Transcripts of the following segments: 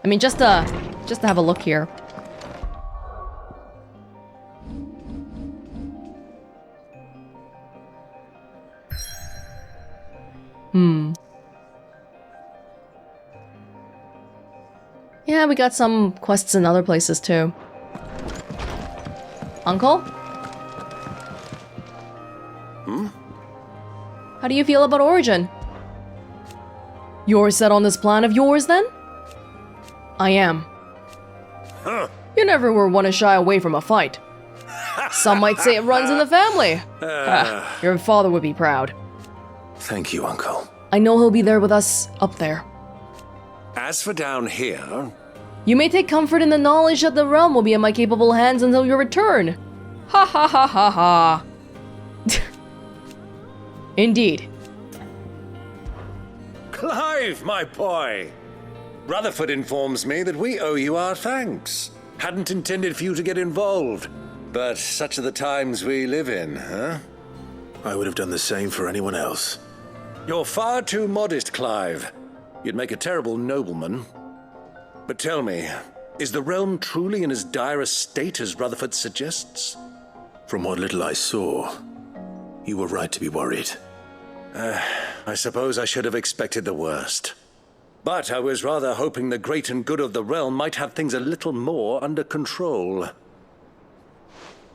I mean, just to have a look here. Yeah, we got some quests in other places too. Uncle? How do you feel about Origin? You're set on this plan of yours then? I am. You never were one to shy away from a fight. Some might say it runs in the family. Your father would be proud. Thank you, Uncle. I know he'll be there with us up there. As for down here... You may take comfort in the knowledge that the realm will be in my capable hands until your return. Ha ha ha ha ha. Indeed. Clive, my boy! Rutherford informs me that we owe you our thanks. Hadn't intended for you to get involved, but such are the times we live in, huh? I would have done the same for anyone else. You're far too modest, Clive. You'd make a terrible nobleman. But tell me, is the realm truly in as dire a state as Rutherford suggests? From what little I saw, you were right to be worried. I suppose I should have expected the worst. But I was rather hoping the great and good of the realm might have things a little more under control.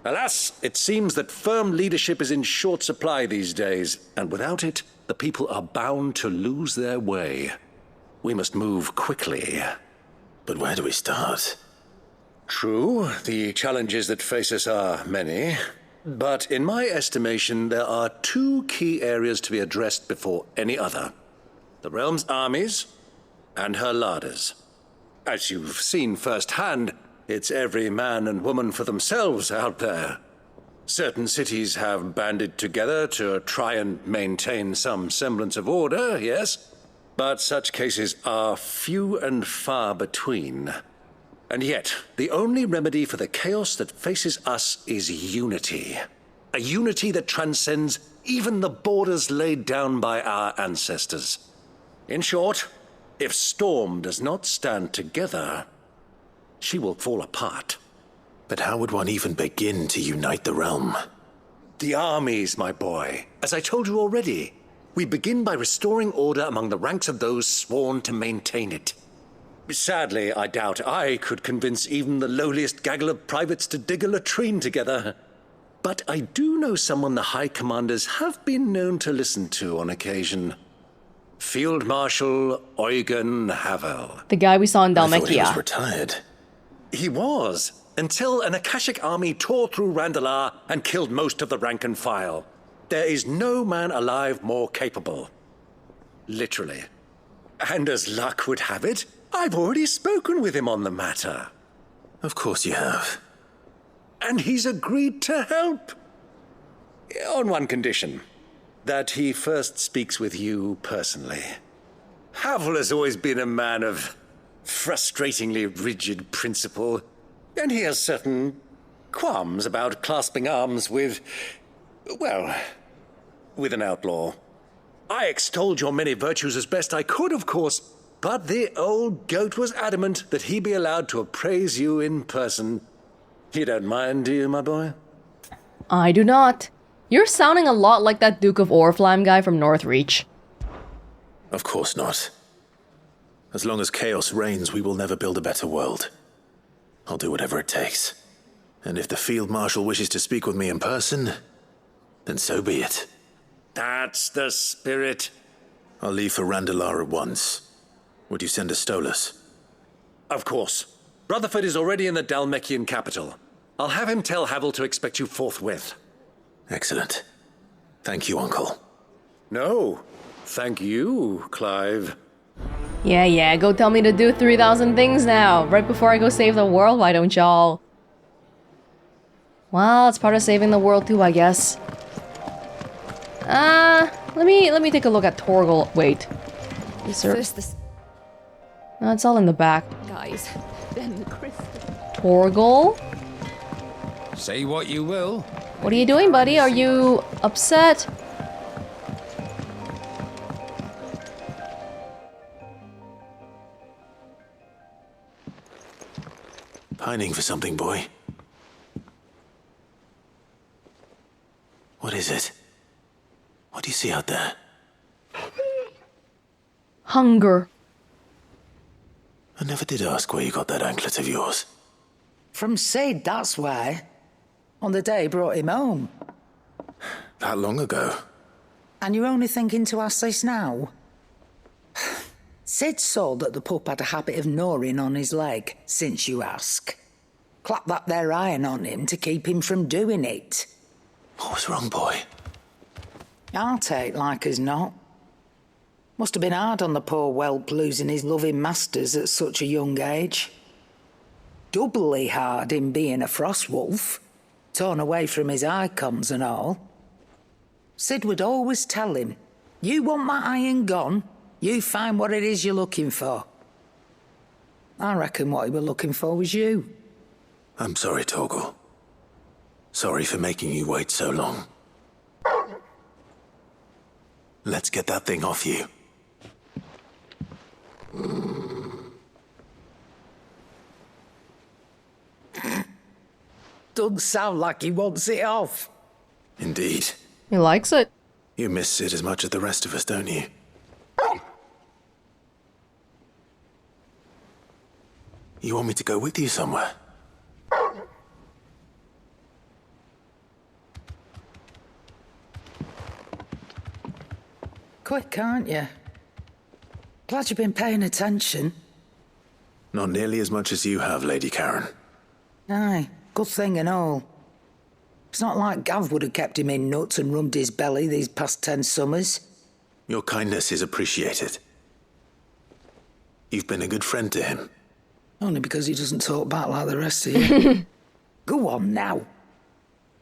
Alas, it seems that firm leadership is in short supply these days, and without it, the people are bound to lose their way. We must move quickly. But where do we start? True, the challenges that face us are many. But in my estimation, there are two key areas to be addressed before any other. The realm's armies and her larders. As you've seen firsthand, it's every man and woman for themselves out there. Certain cities have banded together to try and maintain some semblance of order, yes? But such cases are few and far between. And yet, the only remedy for the chaos that faces us is unity. A unity that transcends even the borders laid down by our ancestors. In short, if Storm does not stand together, she will fall apart. But how would one even begin to unite the realm? The armies, my boy. As I told you already, we begin by restoring order among the ranks of those sworn to maintain it. Sadly, I doubt I could convince even the lowliest gaggle of privates to dig a latrine together. But I do know someone the High Commanders have been known to listen to on occasion. Field Marshal Eugen Havel. The guy we saw in I thought he was Dalmekia. retired. He was, until an Akashic army tore through Randalar and killed most of the rank and file. There is no man alive more capable. Literally. And as luck would have it, I've already spoken with him on the matter. Of course you have. And he's agreed to help. On one condition. That he first speaks with you personally. Havel has always been a man of frustratingly rigid principle, and he has certain qualms about clasping arms with, well, with an outlaw. I extolled your many virtues as best I could, of course, but the old goat was adamant that he be allowed to appraise you in person. You don't mind, do you, my boy? I do not. You're sounding a lot like that Duke of Orphanage guy from Northreach. Of course not. As long as chaos reigns, we will never build a better world. I'll do whatever it takes. And if the Field Marshal wishes to speak with me in person, then so be it. That's the spirit. I'll leave for Randalar at once. Would you send a Stolas? Of course. Rutherford is already in the Dalmekian capital. I'll have him tell Havel to expect you forthwith. Excellent. Thank you, Uncle. No, thank you, Clive. Yeah, go tell me to do 3,000 things now. Right before I go save the world, why don't y'all? Well, it's part of saving the world too, I guess. Let me take a look at Torgal. Wait. Is there... First this No, it's all in the back. guys, then the crystal. Torgal? Say what you will. What are you doing, buddy? Are you upset? Pining for something, boy. What is it? What do you see out there? Hunger. I never did ask where you got that anklet of yours. From Sid, that's why. On the day he brought him home. That long ago? And you're only thinking to ask this now? Sid saw that the pup had a habit of gnawing on his leg, since you ask. Clap that there iron on him to keep him from doing it. What was wrong, boy? I'll take like as not. Must have been hard on the poor whelp losing his loving masters at such a young age. Doubly hard in being a frost wolf, torn away from his Eikons and all. Sid would always tell him, you want that iron gone, you find what it is you're looking for. I reckon what he were looking for was you. I'm sorry, Torgal. Sorry for making you wait so long. Let's get that thing off you. Doesn't sound like he wants it off. Indeed. He likes it. You miss Sid as much as the rest of us, don't you? You want me to go with you somewhere? Quick, aren't you? Glad you've been paying attention. Not nearly as much as you have, Lady Karen. Aye, good thing and all. It's not like Gav would have kept him in nuts and rubbed his belly these past 10 summers. Your kindness is appreciated. You've been a good friend to him. Only because he doesn't talk back like the rest of you. Go on now.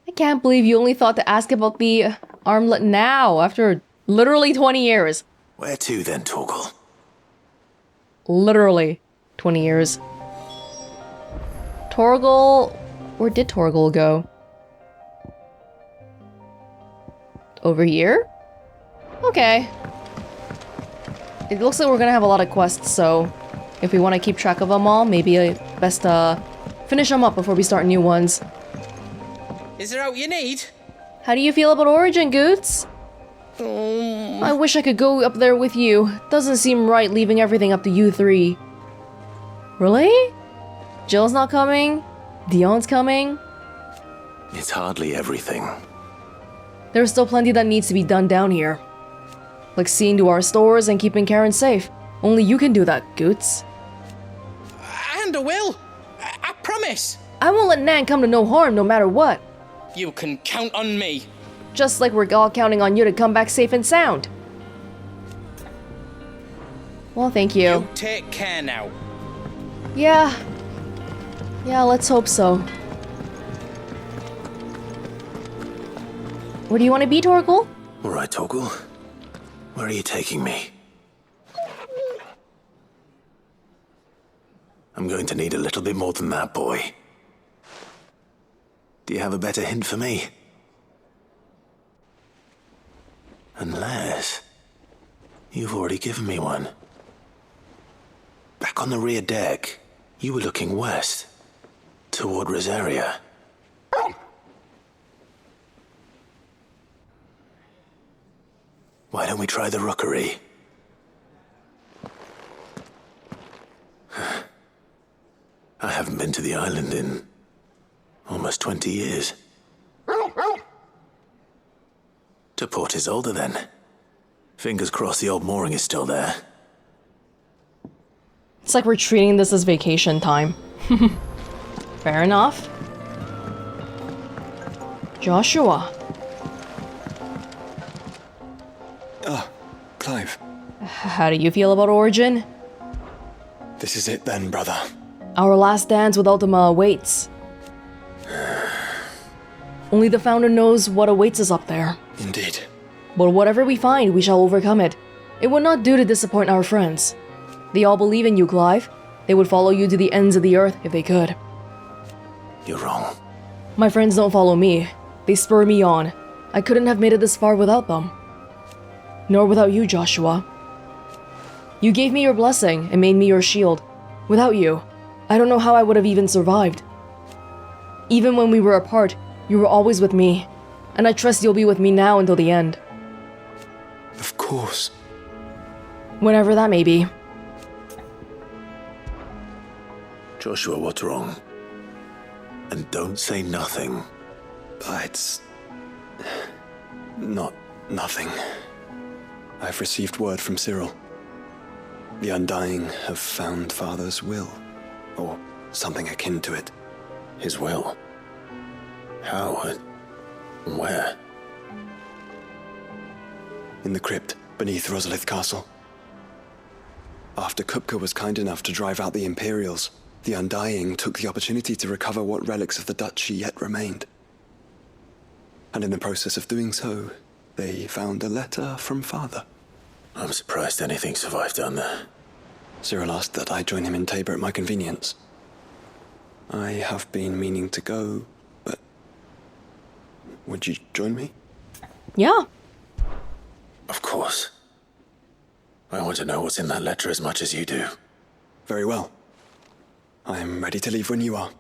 I can't believe you only thought to ask about the armlet now, after literally 20 years. Where to then, Torgal? Literally 20 years. Torgal... Where did Torgal go? Over here? Okay. It looks like we're gonna have a lot of quests, so if we want to keep track of them all, maybe best finish them up before we start new ones. Is there out you need? How do you feel about Origin, Goots? I wish I could go up there with you. Doesn't seem right leaving everything up to you three. Really? Jill's not coming? Dion's coming? It's hardly everything. There's still plenty that needs to be done down here. Like seeing to our stores and keeping Karen safe. Only you can do that, Goots. And I will. I promise. I won't let Nan come to no harm no matter what. You can count on me. Just like we're all counting on you to come back safe and sound. Well, thank you. You take care now. Yeah, let's hope so. Where do you want to be, Torgal? All right, Torgal. Where are you taking me? I'm going to need a little bit more than that, boy. Do you have a better hint for me? Unless... you've already given me one. Back on the rear deck, you were looking west, toward Rosaria. Why don't we try the rookery? I haven't been to the island in almost 20 years. To Port Isolde, then. Fingers crossed the old mooring is still there. It's like we're treating this as vacation time. Fair enough. Joshua. Ah, Clive. How do you feel about Origin? This is it then, brother. Our last dance with Ultima awaits. Only the Founder knows what awaits us up there. Indeed. But whatever we find, we shall overcome it. It would not do to disappoint our friends. They all believe in you, Clive. They would follow you to the ends of the earth if they could. You're wrong. My friends don't follow me. They spur me on. I couldn't have made it this far without them. Nor without you, Joshua. You gave me your blessing and made me your shield. Without you, I don't know how I would have even survived. Even when we were apart, you were always with me, and I trust you'll be with me now until the end. Of course. Whenever that may be. Joshua, what's wrong? And don't say nothing. It's... not nothing. I've received word from Cyril. The Undying have found Father's will, or something akin to it. His will? How? And where? In the crypt beneath Rosalith Castle. After Kupka was kind enough to drive out the Imperials, the Undying took the opportunity to recover what relics of the Duchy yet remained. And in the process of doing so, they found a letter from Father. I'm surprised anything survived down there. Cyril asked that I join him in Tabor at my convenience. I have been meaning to go, but... would you join me? Yeah. Of course. I want to know what's in that letter as much as you do. Very well. I am ready to leave when you are.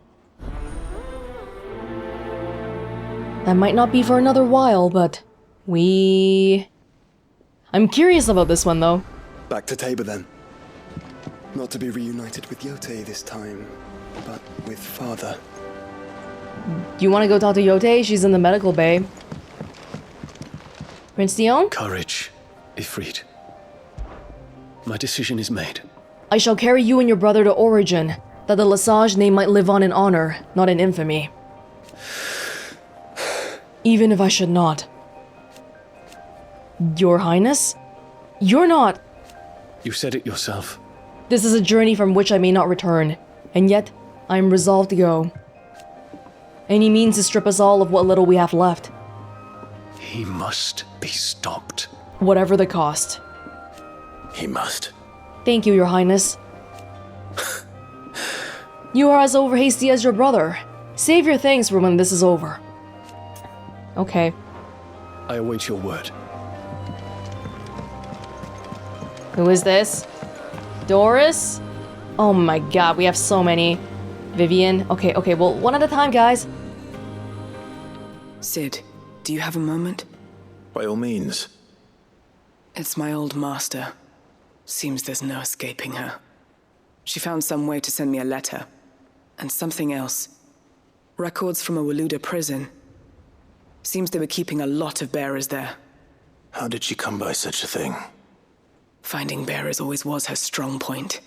That might not be for another while, but I'm curious about this one, though. Back to Tabor, then. Not to be reunited with Yote this time, but with Father. Do you want to go talk to Yote? She's in the medical bay. Prince Dion? Courage, Ifrit. My decision is made. I shall carry you and your brother to Origin, that the Lesage name might live on in honor, not in infamy. Even if I should not. Your Highness? You're not... You said it yourself. This is a journey from which I may not return, and yet I am resolved to go. And he means to strip us all of what little we have left. He must be stopped. Whatever the cost. He must. Thank you, Your Highness. You are as overhasty as your brother. Save your thanks for when this is over. Okay. I await your word. Who is this? Doris? Oh my god, we have so many. Vivian? Okay, well, one at a time, guys. Sid, do you have a moment? By all means. It's my old master. Seems there's no escaping her. She found some way to send me a letter. And something else. Records from a Waluda prison. Seems they were keeping a lot of bearers there. How did she come by such a thing? Finding bearers always was her strong point.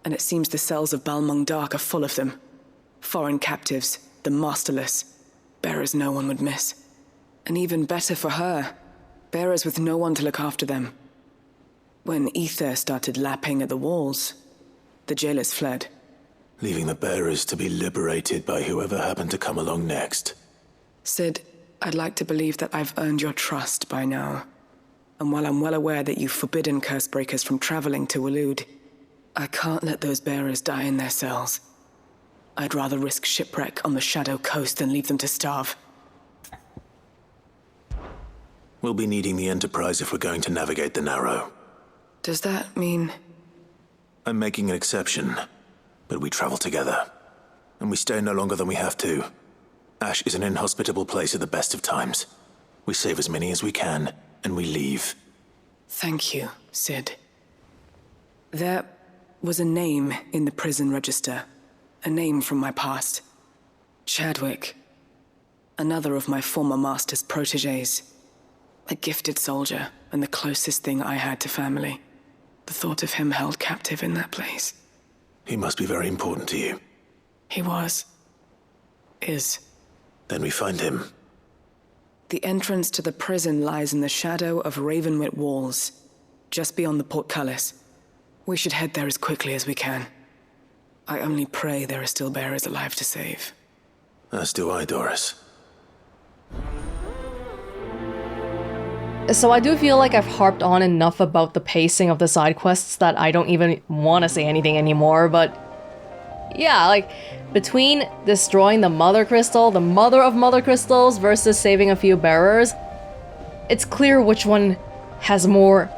And it seems the cells of Balmandak are full of them. Foreign captives, the masterless. Bearers no one would miss. And even better for her, bearers with no one to look after them. When aether started lapping at the walls, the jailers fled. Leaving the bearers to be liberated by whoever happened to come along next. Sid, I'd like to believe that I've earned your trust by now. And while I'm well aware that you've forbidden Cursebreakers from traveling to Waloed, I can't let those bearers die in their cells. I'd rather risk shipwreck on the Shadow Coast than leave them to starve. We'll be needing the Enterprise if we're going to navigate the Narrow. Does that mean... I'm making an exception, but we travel together. And we stay no longer than we have to. Ash is an inhospitable place at the best of times. We save as many as we can, and we leave. Thank you, Sid. There was a name in the prison register. A name from my past. Chadwick. Another of my former master's protégés. A gifted soldier, and the closest thing I had to family. The thought of him held captive in that place. He must be very important to you. He was. Is. Then we find him. The entrance to the prison lies in the shadow of Ravenwit walls, just beyond the portcullis. We should head there as quickly as we can. I only pray there are still bearers alive to save. As do I, Doris. So I do feel like I've harped on enough about the pacing of the side quests that I don't even want to say anything anymore, but... yeah, like, between destroying the Mothercrystal, the mother of Mothercrystals, versus saving a few bearers, it's clear which one has more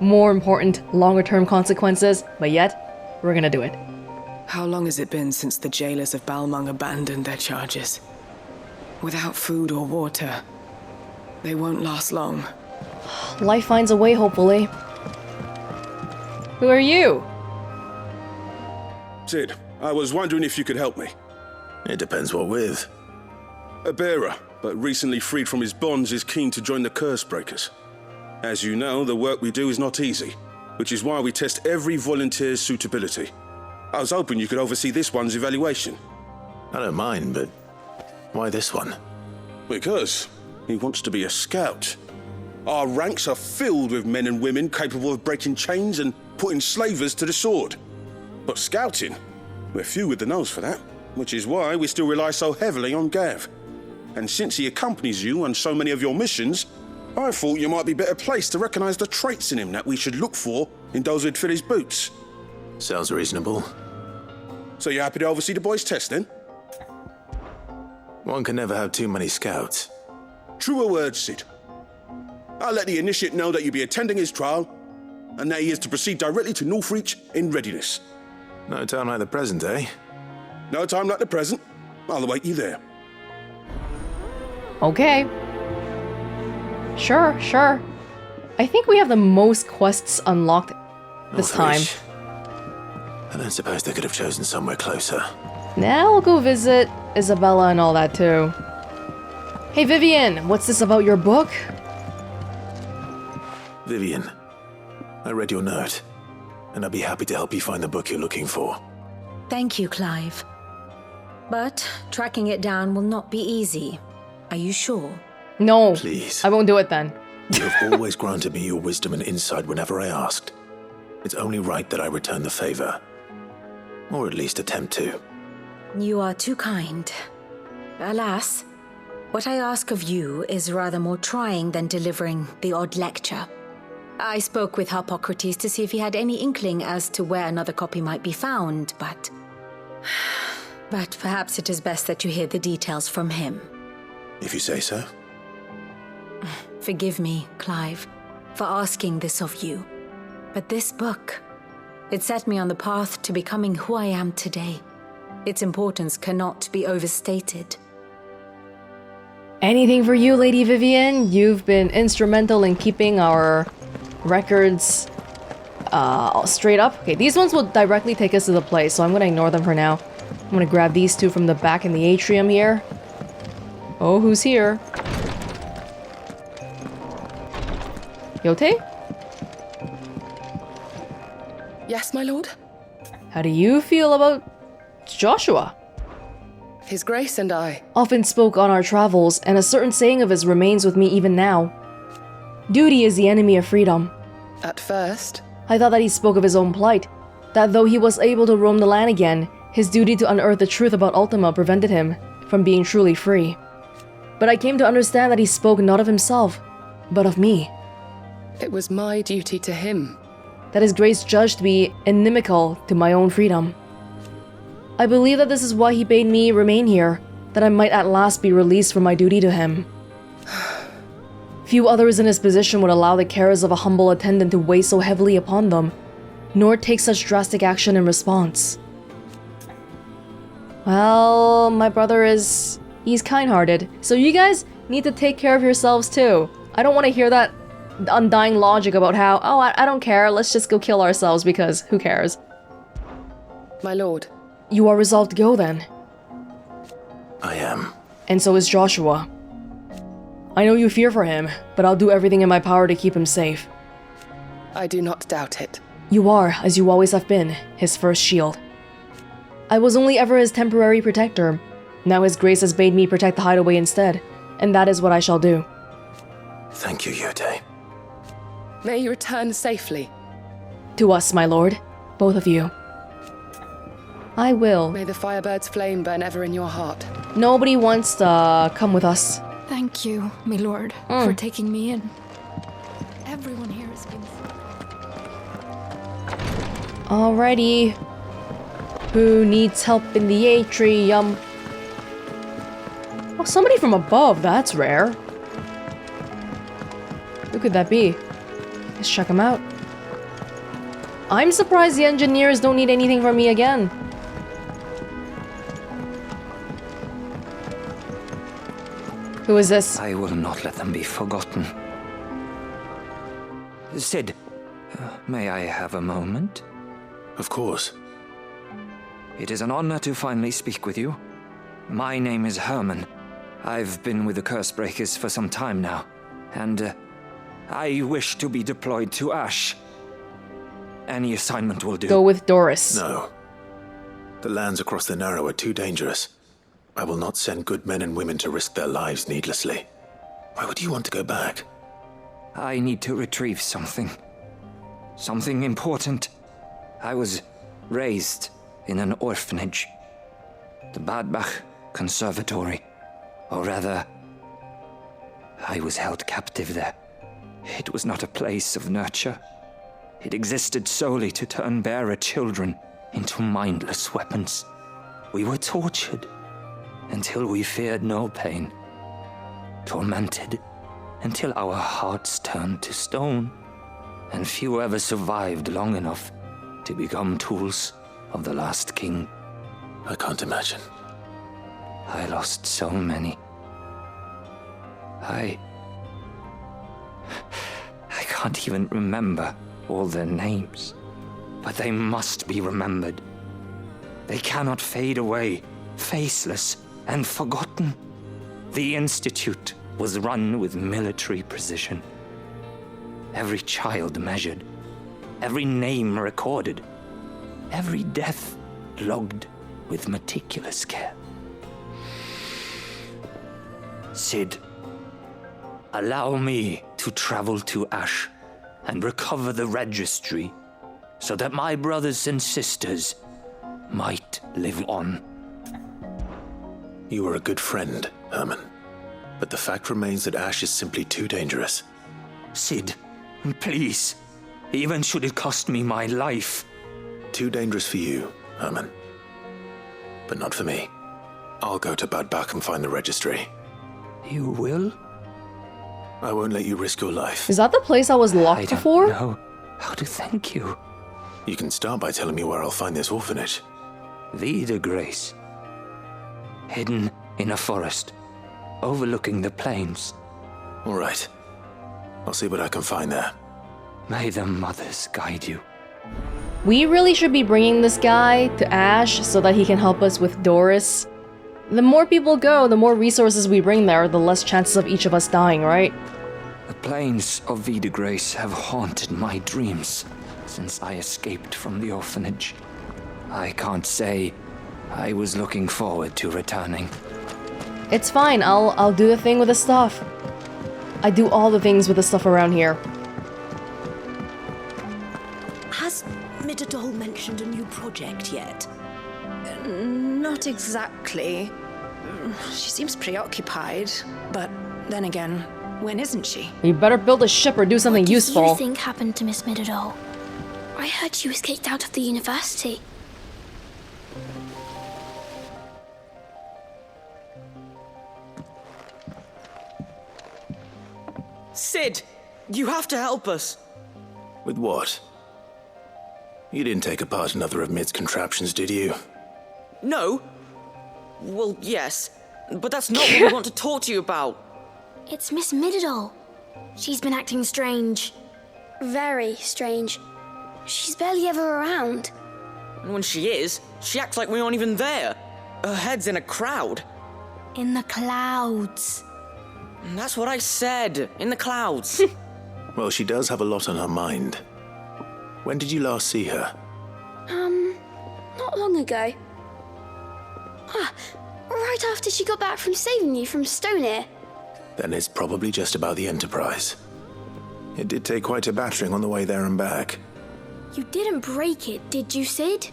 important, longer-term consequences, but yet, we're gonna do it. How long has it been since the jailers of Balmung abandoned their charges? Without food or water, they won't last long. Life finds a way, hopefully. Who are you? Sid, I was wondering if you could help me. It depends what with. A bearer, but recently freed from his bonds, is keen to join the Curse Breakers. As you know, the work we do is not easy, which is why we test every volunteer's suitability. I was hoping you could oversee this one's evaluation. I don't mind, but why this one? Because he wants to be a scout. Our ranks are filled with men and women capable of breaking chains and putting slavers to the sword. But scouting, we're few with the nose for that, which is why we still rely so heavily on Gav. And since he accompanies you on so many of your missions, I thought you might be better placed to recognize the traits in him that we should look for in those who'd fill his boots. Sounds reasonable. So you're happy to oversee the boys' test, then? One can never have too many scouts. Truer words, Sid. I'll let the initiate know that you'll be attending his trial, and that he is to proceed directly to Northreach in readiness. No time like the present, eh? No time like the present. I'll await you there. Okay. Sure, sure. I think we have the most quests unlocked this time. Northreach. I don't suppose they could have chosen somewhere closer. Now we'll go visit Isabella and all that too. Hey Vivian, what's this about your book? Vivian, I read your note, and I'd be happy to help you find the book you're looking for. Thank you, Clive. But tracking it down will not be easy. Are you sure? No. Please. I won't do it then. You have always granted me your wisdom and insight whenever I asked. It's only right that I return the favor. Or at least attempt to. You are too kind. Alas, what I ask of you is rather more trying than delivering the odd lecture. I spoke with Harpocrates to see if he had any inkling as to where another copy might be found, but perhaps it is best that you hear the details from him. If you say so. Forgive me, Clive, for asking this of you. But this book, it set me on the path to becoming who I am today. Its importance cannot be overstated. Anything for you, Lady Vivian. You've been instrumental in keeping our records straight up. Okay, these ones will directly take us to the place, so I'm gonna ignore them for now. I'm gonna grab these two from the back in the atrium here. Oh, who's here? Yote? Yes, my lord? How do you feel about Joshua? His Grace and I Often spoke on our travels, and a certain saying of his remains with me even now. Duty is the enemy of freedom. At first, I thought that he spoke of his own plight, that though he was able to roam the land again, his duty to unearth the truth about Ultima prevented him from being truly free. But I came to understand that he spoke not of himself, but of me. It was my duty to him. That his grace judged to be inimical to my own freedom. I believe that this is why he bade me remain here, that I might at last be released from my duty to him. Few others in his position would allow the cares of a humble attendant to weigh so heavily upon them, nor take such drastic action in response. Well, my brother he's kind-hearted, so you guys need to take care of yourselves too. I don't want to hear that undying logic about how, oh, I don't care, let's just go kill ourselves because who cares? My lord. You are resolved to go then? I am. And so is Joshua. I know you fear for him, but I'll do everything in my power to keep him safe. I do not doubt it. You are, as you always have been, his first shield. I was only ever his temporary protector. Now his grace has bade me protect the hideaway instead, and that is what I shall do. Thank you, Yote. May you return safely. To us, my lord. Both of you. I will. May the Firebird's flame burn ever in your heart. Nobody wants to come with us. Thank you, my lord, for taking me in. Everyone here has been... Alrighty. Who needs help in the atrium? Oh, somebody from above. That's rare. Who could that be? Let's check him out. I'm surprised the engineers don't need anything from me again. Who is this? I will not let them be forgotten. Sid, may I have a moment? Of course. It is an honor to finally speak with you. My name is Herman. I've been with the Cursebreakers for some time now, and I wish to be deployed to Ash. Any assignment will do. Go with Doris. No. The lands across the Narrow are too dangerous. I will not send good men and women to risk their lives needlessly. Why would you want to go back? I need to retrieve something. Something important. I was raised in an orphanage. The Badbach Conservatory. Or rather, I was held captive there. It was not a place of nurture. It existed solely to turn bearer children into mindless weapons. We were tortured until we feared no pain. Tormented until our hearts turned to stone. And few ever survived long enough to become tools of the last king. I can't imagine. I lost so many. I can't even remember all their names. But they must be remembered. They cannot fade away, faceless and forgotten. The Institute was run with military precision. Every child measured, every name recorded, every death logged with meticulous care. Sid, allow me to travel to Ash and recover the registry so that my brothers and sisters might live on. You are a good friend, Herman. But the fact remains that Ash is simply too dangerous. Sid, please, even should it cost me my life. Too dangerous for you, Herman. But not for me. I'll go to Badbach and find the registry. You will? I won't let you risk your life. Is that the place I was locked before? I don't know how to thank you. You can start by telling me where I'll find this orphanage. Vida Grace. Hidden in a forest, overlooking the plains. All right. I'll see what I can find there. May the mothers guide you. We really should be bringing this guy to Ash so that he can help us with Doris. The more people go, the more resources we bring there, the less chances of each of us dying, right? The plains of Vida Grace have haunted my dreams since I escaped from the orphanage. I can't say I was looking forward to returning. It's fine, I'll do the thing with the stuff. I do all the things with the stuff around here. Has Midadol mentioned a new project yet? Not exactly. She seems preoccupied, but then again, when isn't she? You better build a ship or do something useful. What do you think happened to Miss Midadol? I heard she was kicked out of the university. Sid, you have to help us. With what? You didn't take apart another of Mid's contraptions, did you? No. Well, yes, but that's not what we want to talk to you about. It's Miss Midadol. She's been acting strange. Very strange. She's barely ever around. And when she is, she acts like we aren't even there. Her head's in a crowd. In the clouds. That's what I said. In the clouds. Well, she does have a lot on her mind. When did you last see her? Not long ago. Right after she got back from saving you from Stonehenge. Then it's probably just about the Enterprise. It did take quite a battering on the way there and back. You didn't break it, did you, Sid?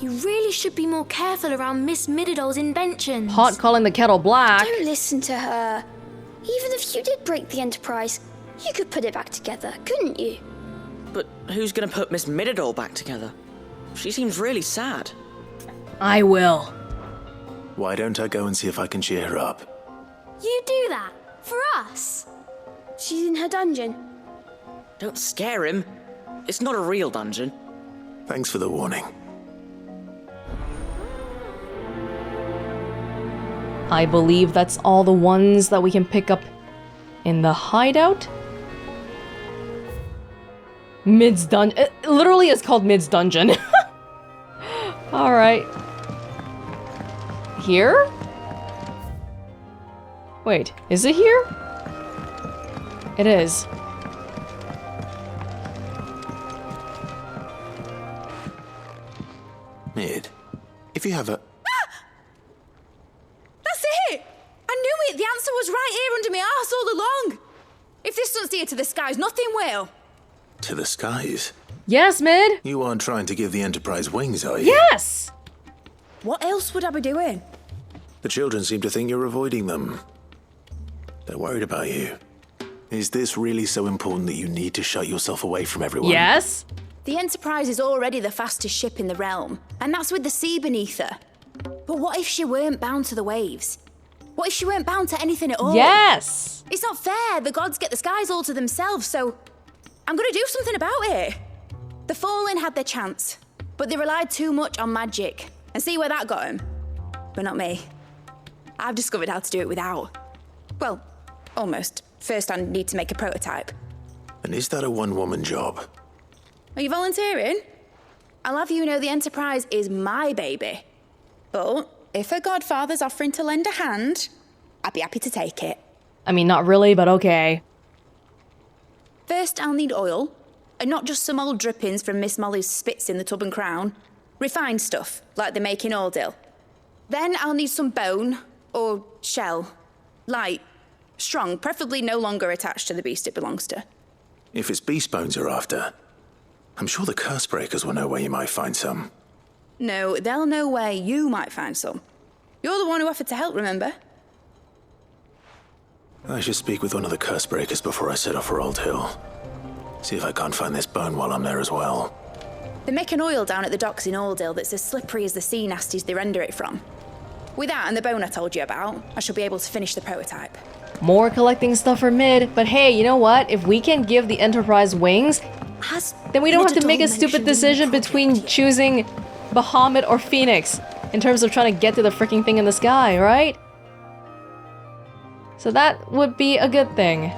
You really should be more careful around Miss Midadol's inventions. Hot calling the kettle black. Don't listen to her. Even if you did break the Enterprise, you could put it back together, couldn't you? But who's gonna put Miss Midadol back together? She seems really sad. I will. Why don't I go and see if I can cheer her up? You do that? For us? She's in her dungeon. Don't scare him. It's not a real dungeon. Thanks for the warning. I believe that's all the ones that we can pick up in the hideout. Mid's Dungeon. It literally is called Mid's Dungeon. Alright. Here? Wait, is it here? It is. Mid, if you have a... That's it! I knew it! The answer was right here under my arse all along! If this doesn't steer to the skies, nothing will! To the skies? Yes, Mid! You aren't trying to give the Enterprise wings, are you? Yes! What else would I be doing? The children seem to think you're avoiding them. They're worried about you. Is this really so important that you need to shut yourself away from everyone? Yes? The Enterprise is already the fastest ship in the realm, and that's with the sea beneath her. But what if she weren't bound to the waves? What if she weren't bound to anything at all? Yes! It's not fair. The gods get the skies all to themselves, so I'm gonna do something about it. The Fallen had their chance, but they relied too much on magic. And see where that got them? But not me. I've discovered how to do it without. Well, almost. First, I need to make a prototype. And is that a one-woman job? Are you volunteering? I'll have you know the Enterprise is my baby. But if her godfather's offering to lend a hand, I'd be happy to take it. I mean, not really, but okay. First, I'll need oil, and not just some old drippings from Miss Molly's spits in the Tub and Crown. Refined stuff, like they make in Ordil. Then I'll need some bone, or shell. Light, strong, preferably no longer attached to the beast it belongs to. If it's beast bones you're after, I'm sure the curse breakers will know where you might find some. No, they'll know where you might find some. You're the one who offered to help, remember? I should speak with one of the curse breakers before I set off for Old Hill. See if I can't find this bone while I'm there as well. They make an oil down at the docks in Ordil that's as slippery as the sea nasties they render it from. With that and the bone I told you about, I shall be able to finish the prototype. More collecting stuff for Mid, but hey, you know what? If we can give the Enterprise wings, then we don't have to make a stupid decision between choosing Bahamut or Phoenix in terms of trying to get to the freaking thing in the sky, right? So that would be a good thing.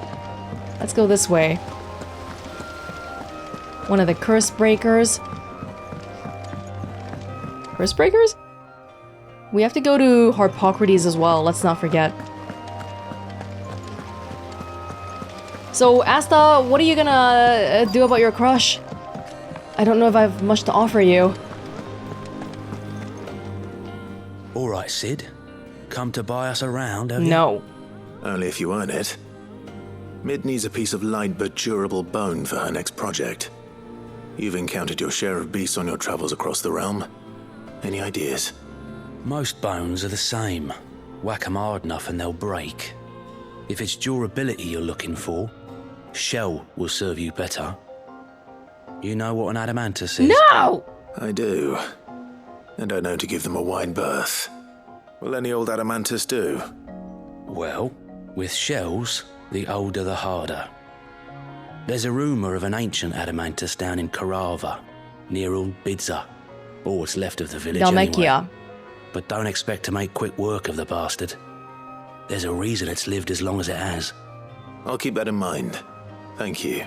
Let's go this way. One of the curse breakers. Curse breakers? We have to go to Harpocrates as well, let's not forget. So, Asta, what are you gonna do about your crush? I don't know if I have much to offer you. All right, Sid. Come to buy us around, have you? No. Only if you earn it. Mid needs a piece of light but durable bone for her next project. You've encountered your share of beasts on your travels across the realm. Any ideas? Most bones are the same. Whack 'em hard enough and they'll break. If it's durability you're looking for, shell will serve you better. You know what an adamantus is? No! I do. And I know to give them a wide berth. Will any old adamantus do? Well, with shells, the older the harder. There's a rumour of an ancient adamantus down in Karava, near Old Bidza, or what's left of the village anyway. But don't expect to make quick work of the bastard. There's a reason it's lived as long as it has. I'll keep that in mind. Thank you.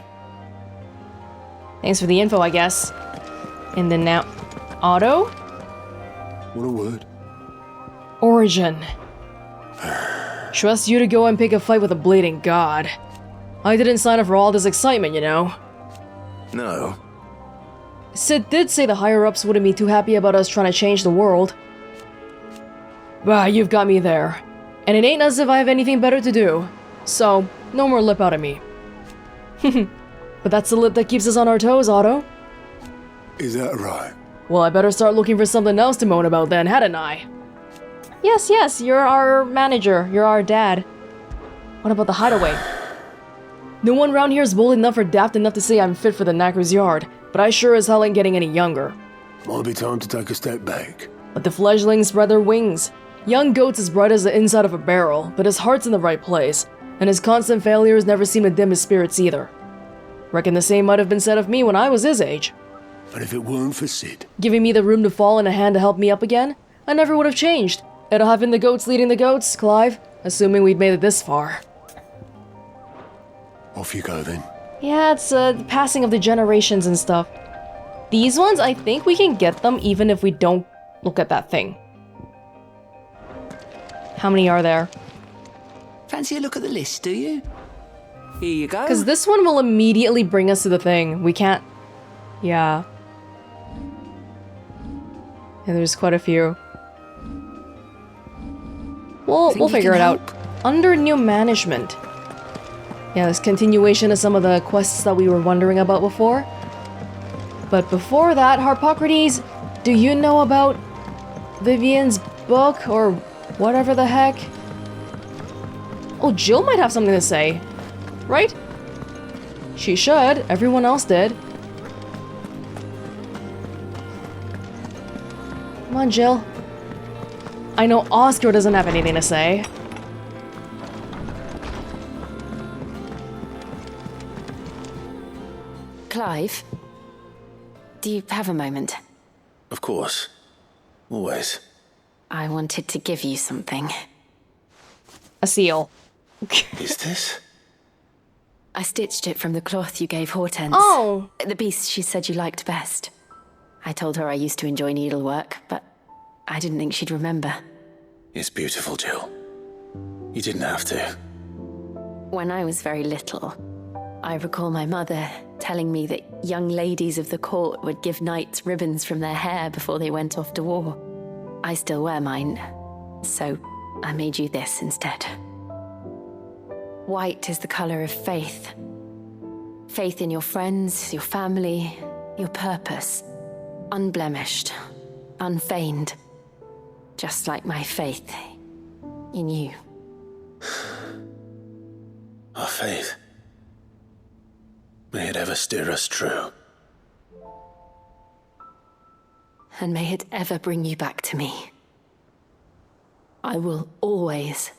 Thanks for the info, I guess. And then now... Otto? What a word. Origin. Trust you to go and pick a fight with a bleeding god. I didn't sign up for all this excitement, you know. No. Sid did say the higher-ups wouldn't be too happy about us trying to change the world. But you've got me there. And it ain't as if I have anything better to do. So, no more lip out of me. But that's the lip that keeps us on our toes, Otto. Is that right? Well, I better start looking for something else to moan about then, hadn't I? Yes, you're our manager. You're our dad. What about the hideaway? No one around here is bold enough or daft enough to say I'm fit for the knacker's yard, but I sure as hell ain't getting any younger. Might be time to take a step back. Let the fledglings spread their wings. Young goat's as bright as the inside of a barrel, but his heart's in the right place, and his constant failures never seem to dim his spirits either. Reckon the same might have been said of me when I was his age. But if it weren't for Sid... Giving me the room to fall and a hand to help me up again, I never would have changed. It'll have been the goats leading the goats, Clive. Assuming we'd made it this far. Off you go then. Yeah, it's the passing of the generations and stuff. These ones, I think we can get them even if we don't look at that thing. How many are there? Fancy a look at the list, do you? Here you go. Because this one will immediately bring us to the thing. We can't... Yeah. Yeah, there's quite a few. We'll figure it out. Under new management. Yeah, this continuation of some of the quests that we were wondering about before. But before that, Harpocrates, do you know about Vivian's book or whatever the heck? Oh, Jill might have something to say. Right? She should. Everyone else did. Come on, Jill. I know Oscar doesn't have anything to say. Clive, do you have a moment? Of course. Always. I wanted to give you something. A seal. Is this? I stitched it from the cloth you gave Hortense. Oh! The piece she said you liked best. I told her I used to enjoy needlework, but I didn't think she'd remember. It's beautiful, Jill. You didn't have to. When I was very little, I recall my mother telling me that young ladies of the court would give knights ribbons from their hair before they went off to war. I still wear mine, so I made you this instead. White is the color of faith. Faith in your friends, your family, your purpose. Unblemished, unfeigned. Just like my faith in you. Our faith. May it ever steer us true. And may it ever bring you back to me. I will always,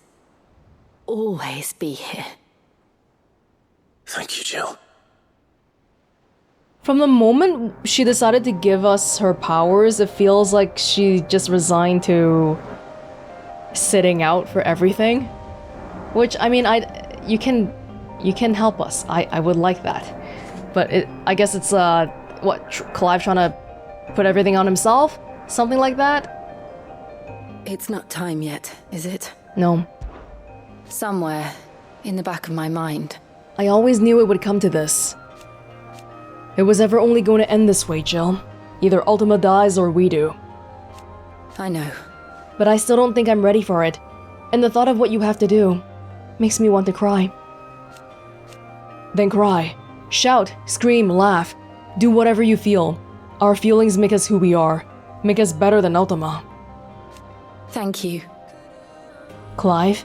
always be here. Thank you, Jill. From the moment she decided to give us her powers, it feels like she just resigned to sitting out for everything. Which, I mean, you can help us. I would like that. But I guess it's, Clive trying to put everything on himself? Something like that? It's not time yet, is it? No. Somewhere in the back of my mind. I always knew it would come to this. It was ever only going to end this way, Jill. Either Ultima dies or we do. I know. But I still don't think I'm ready for it. And the thought of what you have to do makes me want to cry. Then cry. Shout, scream, laugh. Do whatever you feel. Our feelings make us who we are. Make us better than Ultima. Thank you. Clive.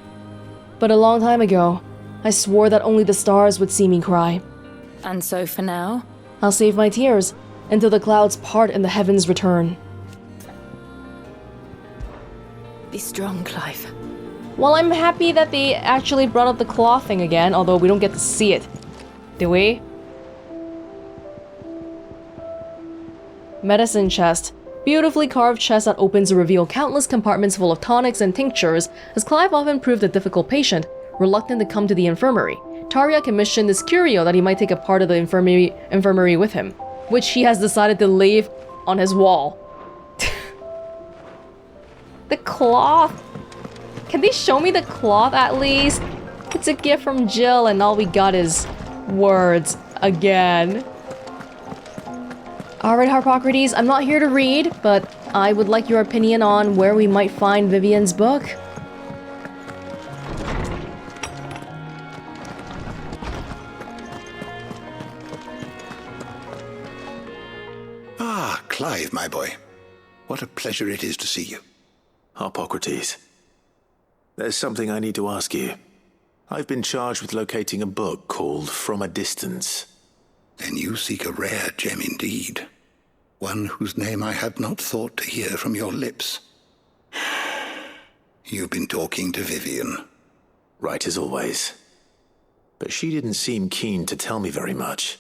But a long time ago, I swore that only the stars would see me cry. And so for now? I'll save my tears until the clouds part and the heavens return. Be strong, Clive. Well, I'm happy that they actually brought up the claw thing again, although we don't get to see it. Do we? Medicine chest. Beautifully carved chest that opens to reveal countless compartments full of tonics and tinctures, as Clive often proved a difficult patient, reluctant to come to the infirmary. Tarja commissioned this curio that he might take a part of the infirmary with him, which he has decided to leave on his wall. The cloth! Can they show me the cloth at least? It's a gift from Jill and all we got is words again. Alright, Harpocrates, I'm not here to read, but I would like your opinion on where we might find Vivian's book. Ah, Clive, my boy. What a pleasure it is to see you. Harpocrates. There's something I need to ask you. I've been charged with locating a book called From a Distance. Then you seek a rare gem indeed. One whose name I had not thought to hear from your lips. You've been talking to Vivian. Right as always. But she didn't seem keen to tell me very much.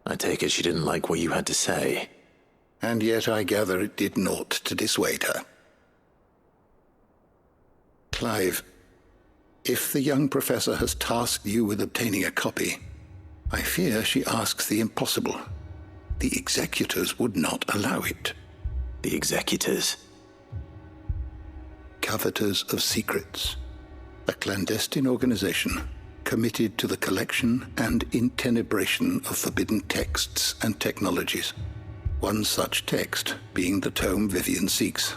I take it she didn't like what you had to say. And yet I gather it did naught to dissuade her. Clive, if the young professor has tasked you with obtaining a copy, I fear she asks the impossible. The executors would not allow it. The executors? Coveters of secrets. A clandestine organization committed to the collection and intenebration of forbidden texts and technologies. One such text being the tome Vivian seeks,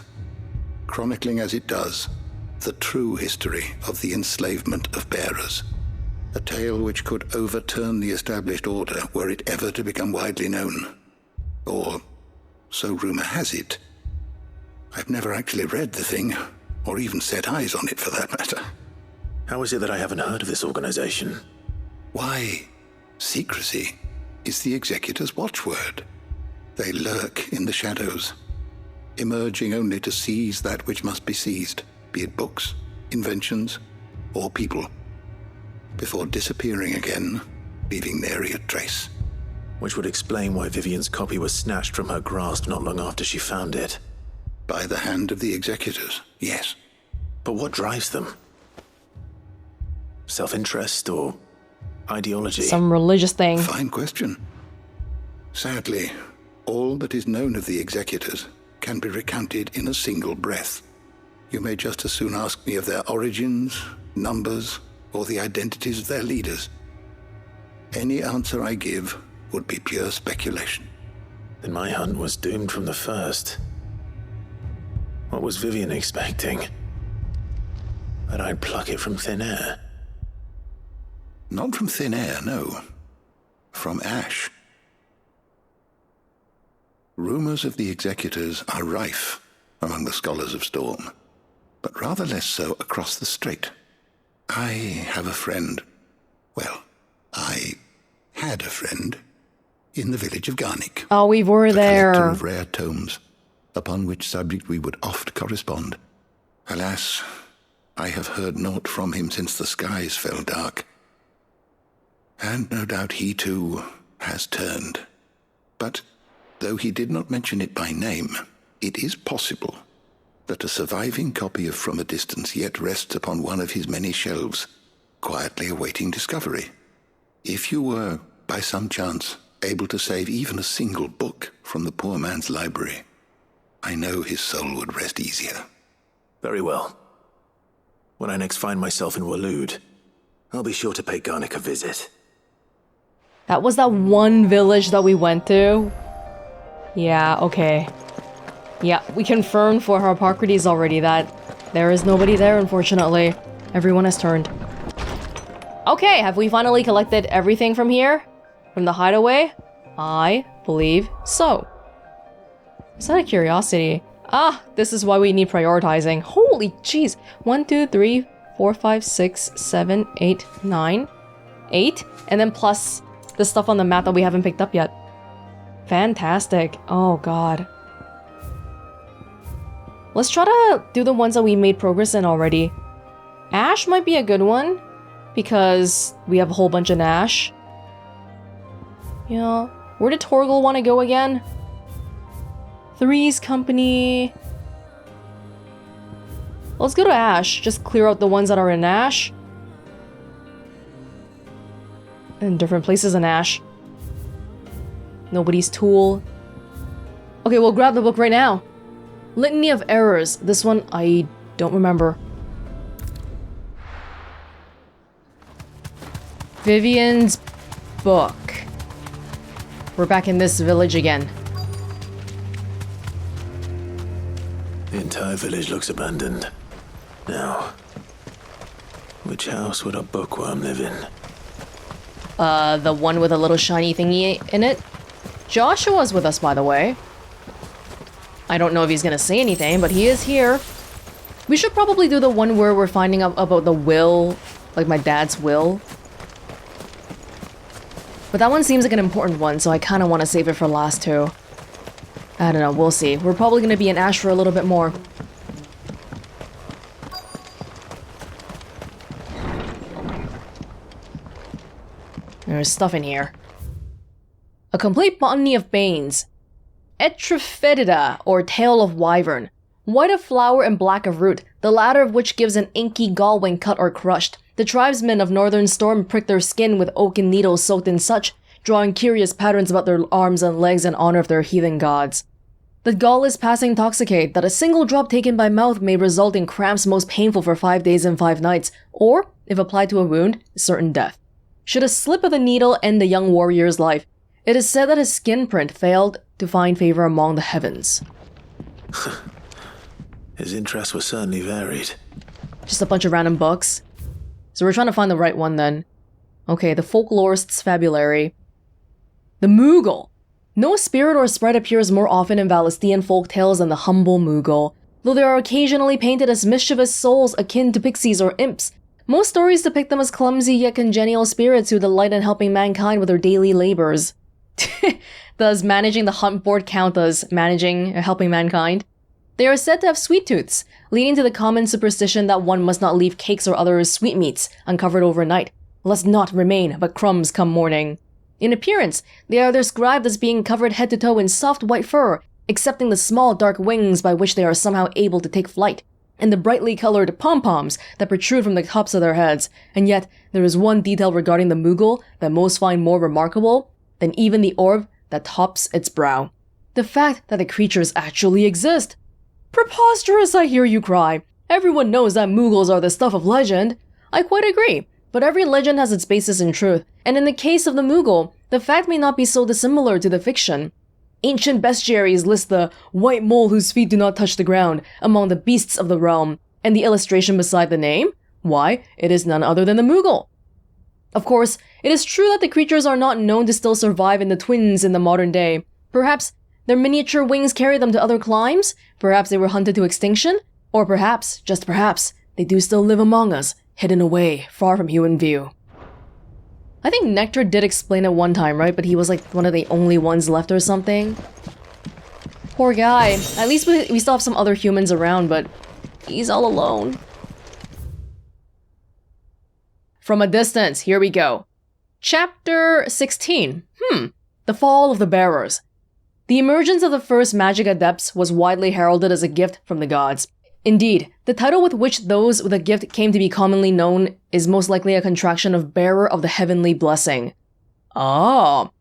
chronicling as it does the true history of the enslavement of bearers. A tale which could overturn the established order were it ever to become widely known. Or, so rumor has it. I've never actually read the thing, or even set eyes on it for that matter. How is it that I haven't heard of this organization? Why, secrecy is the executor's watchword. They lurk in the shadows, emerging only to seize that which must be seized, be it books, inventions, or people, before disappearing again, leaving nary a trace. Which would explain why Vivian's copy was snatched from her grasp not long after she found it. By the hand of the executors, yes. But what drives them? Self-interest or ideology? Some religious thing. Fine question. Sadly, all that is known of the executors can be recounted in a single breath. You may just as soon ask me of their origins, numbers, or the identities of their leaders. Any answer I give would be pure speculation. Then my hunt was doomed from the first. What was Vivian expecting? That I'd pluck it from thin air? Not from thin air, no. From ash. Rumors of the executors are rife among the scholars of Storm, but rather less so across the strait. I have a friend. Well, I had a friend in the village of Garnik. Oh, we were there. A collector of rare tomes, upon which subject we would oft correspond. Alas, I have heard naught from him since the skies fell dark. And no doubt he too has turned. But though he did not mention it by name, it is possible that a surviving copy of From a Distance yet rests upon one of his many shelves, quietly awaiting discovery. If you were, by some chance, able to save even a single book from the poor man's library, I know his soul would rest easier. Very well. When I next find myself in Waloed, I'll be sure to pay Garnik a visit. That was that one village that we went to? Yeah, okay. Yeah, we confirmed for Hippocrates already that there is nobody there, unfortunately. Everyone has turned. Okay, have we finally collected everything from here? From the hideaway? I believe so. Is that a curiosity? Ah, this is why we need prioritizing. Holy jeez. 1, 2, 3, 4, 5, 6, 7, 8, 9. 8? And then plus the stuff on the map that we haven't picked up yet. Fantastic. Oh god. Let's try to do the ones that we made progress in already. Ash might be a good one, because we have a whole bunch of Ash. Yeah. Where did Torgal want to go again? Three's Company. Let's go to Ash. Just clear out the ones that are in Ash. And different places in Ash. Nobody's Tool. Okay, we'll grab the book right now. Litany of Errors. This one, I don't remember. Vivian's book. We're back in this village again. The entire village looks abandoned. Now, which house would a bookworm live in? The one with a little shiny thingy in it? Joshua's with us, by the way. I don't know if he's gonna say anything, but he is here. We should probably do the one where we're finding out about the will, like my dad's will. But that one seems like an important one, so I kind of want to save it for last too. I don't know, we'll see. We're probably gonna be in Ash for a little bit more. There's stuff in here. A complete botany of Banes. Etrifetida, or Tail of Wyvern. White of flower and black of root, the latter of which gives an inky gall when cut or crushed. The tribesmen of Northern Storm prick their skin with oaken needles soaked in such, drawing curious patterns about their arms and legs in honor of their heathen gods. The gall is passing intoxicate that a single drop taken by mouth may result in cramps most painful for 5 days and 5 nights, or, if applied to a wound, certain death. Should a slip of the needle end the young warrior's life, it is said that his skin print failed to find favor among the heavens. His interests were certainly varied. Just a bunch of random books. So we're trying to find the right one then. Okay, the folklorist's fabulary. The Moogle. No spirit or sprite appears more often in Valisthean folk tales than the humble Moogle, though they are occasionally painted as mischievous souls akin to pixies or imps. Most stories depict them as clumsy yet congenial spirits who delight in helping mankind with their daily labors. Does managing the hunt board count as helping mankind? They are said to have sweet tooths, leading to the common superstition that one must not leave cakes or other sweetmeats uncovered overnight, lest naught remain but crumbs come morning. In appearance, they are described as being covered head to toe in soft white fur, excepting the small dark wings by which they are somehow able to take flight, and the brightly colored pom-poms that protrude from the tops of their heads. And yet, there is one detail regarding the Moogle that most find more remarkable than even the orb that tops its brow. The fact that the creatures actually exist. Preposterous, I hear you cry. Everyone knows that Moogles are the stuff of legend. I quite agree, but every legend has its basis in truth, and in the case of the Moogle, the fact may not be so dissimilar to the fiction. Ancient bestiaries list the white mole whose feet do not touch the ground among the beasts of the realm, and the illustration beside the name? Why, it is none other than the Moogle. Of course, it is true that the creatures are not known to still survive in the twins in the modern day. Perhaps their miniature wings carry them to other climes? Perhaps they were hunted to extinction? Or perhaps, just perhaps, they do still live among us, hidden away, far from human view. I think Nectar did explain it one time, right? But he was like one of the only ones left or something. Poor guy. At least we still have some other humans around, but he's all alone. From a distance, here we go. Chapter 16. The Fall of the Bearers. The emergence of the first magic adepts was widely heralded as a gift from the gods. Indeed, the title with which those with a gift came to be commonly known is most likely a contraction of Bearer of the Heavenly Blessing. Ah.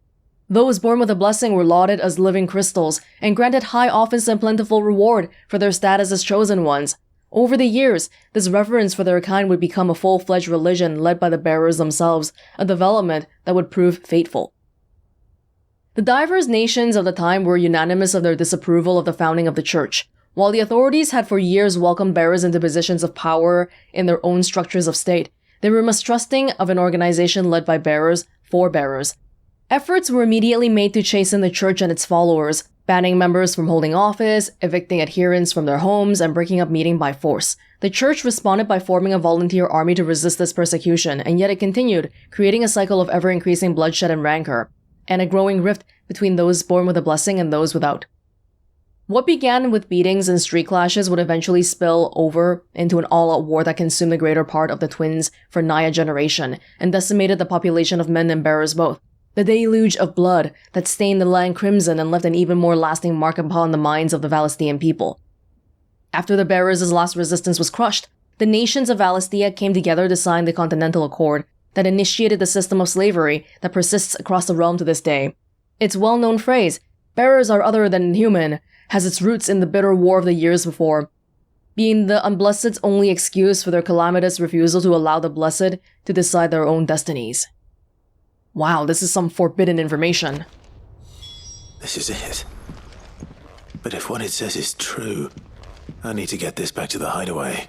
Those born with a blessing were lauded as living crystals and granted high office and plentiful reward for their status as chosen ones. Over the years, this reverence for their kind would become a full-fledged religion led by the bearers themselves, a development that would prove fateful. The diverse nations of the time were unanimous of their disapproval of the founding of the church. While the authorities had for years welcomed bearers into positions of power in their own structures of state, they were mistrusting of an organization led by bearers for bearers. Efforts were immediately made to chasten the church and its followers, banning members from holding office, evicting adherents from their homes, and breaking up meeting by force. The church responded by forming a volunteer army to resist this persecution, and yet it continued, creating a cycle of ever-increasing bloodshed and rancor, and a growing rift between those born with a blessing and those without. What began with beatings and street clashes would eventually spill over into an all-out war that consumed the greater part of the twins for nigh a generation, and decimated the population of men and bearers both. The deluge of blood that stained the land crimson and left an even more lasting mark upon the minds of the Valisthean people. After the bearers' last resistance was crushed, the nations of Valisthea came together to sign the Continental Accord that initiated the system of slavery that persists across the realm to this day. Its well-known phrase, "Bearers are other than human," has its roots in the bitter war of the years before, being the unblessed's only excuse for their calamitous refusal to allow the blessed to decide their own destinies. Wow, this is some forbidden information. This is it. But if what it says is true, I need to get this back to the hideaway.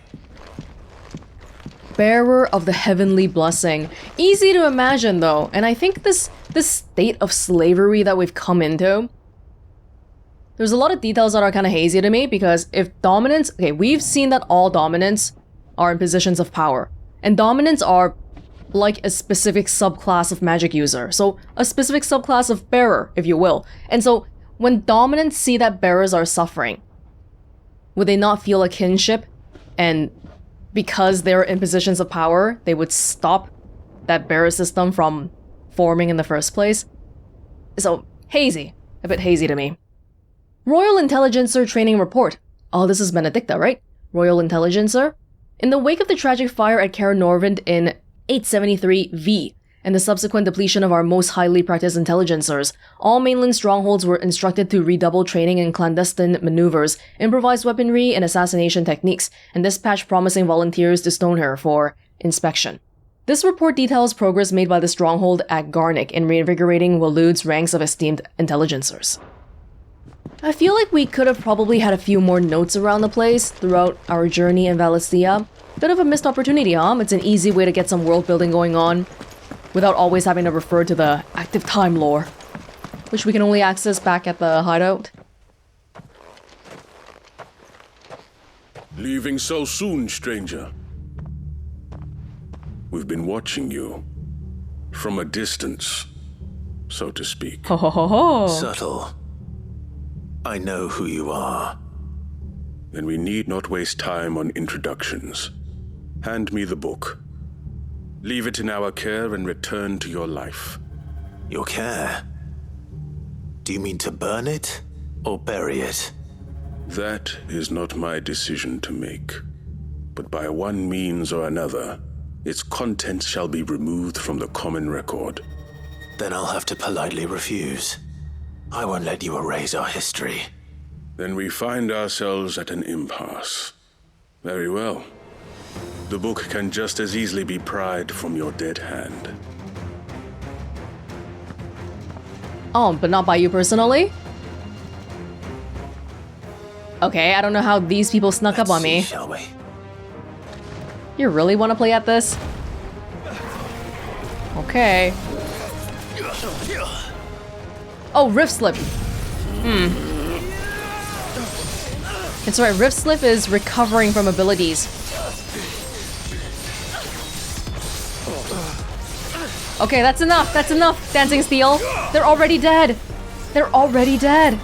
Bearer of the Heavenly Blessing. Easy to imagine though, and I think this state of slavery that we've come into, there's a lot of details that are kind of hazy to me, because if dominants, okay, we've seen that all dominants are in positions of power, and dominants are like a specific subclass of magic user, so a specific subclass of bearer, if you will. And so when dominants see that bearers are suffering, would they not feel a kinship? And because they're in positions of power, they would stop that bearer system from forming in the first place? So, hazy. A bit hazy to me. Royal Intelligencer Training Report. Oh, this is Benedicta, right? Royal Intelligencer. In the wake of the tragic fire at Kaer Norvind in 873 V, and the subsequent depletion of our most highly practiced intelligencers, all mainland strongholds were instructed to redouble training in clandestine maneuvers, improvised weaponry, and assassination techniques, and dispatch promising volunteers to Stonehair for inspection. This report details progress made by the stronghold at Garnick in reinvigorating Walud's ranks of esteemed intelligencers. I feel like we could have probably had a few more notes around the place throughout our journey in Valisthea. Bit of a missed opportunity, huh? It's an easy way to get some world building going on, without always having to refer to the active time lore, which we can only access back at the hideout. Leaving so soon, stranger? We've been watching you. From a distance, so to speak. Ho ho ho ho! Subtle. I know who you are. Then we need not waste time on introductions. Hand me the book. Leave it in our care and return to your life. Your care? Do you mean to burn it or bury it? That is not my decision to make. But by one means or another, its contents shall be removed from the common record. Then I'll have to politely refuse. I won't let you erase our history. Then we find ourselves at an impasse. Very well. The book can just as easily be pried from your dead hand. Oh, but not by you personally? Okay, I don't know how these people snuck up on me. Shall we? You really want to play at this? Okay. Oh, Rift Slip. It's right, Rift Slip is recovering from abilities. Okay, that's enough, Dancing Steel. They're already dead. They're already dead.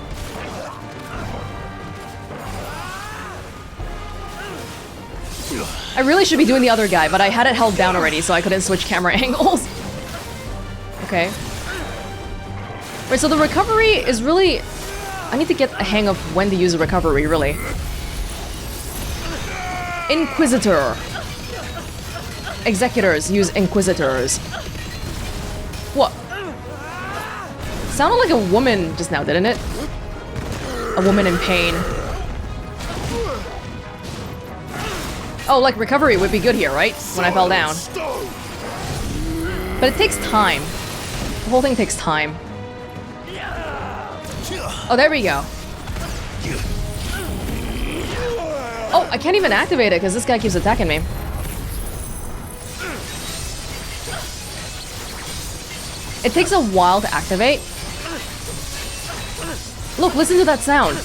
I really should be doing the other guy, but I had it held down already, so I couldn't switch camera angles. Okay. Right, so the recovery is really... I need to get a hang of when to use a recovery, really. Inquisitor. Executors use Inquisitors. What? Sounded like a woman just now, didn't it? A woman in pain. Oh, like recovery would be good here, right? When I fell down. But it takes time. The whole thing takes time. Oh, there we go. Oh, I can't even activate it because this guy keeps attacking me. It takes a while to activate. Look, listen to that sound.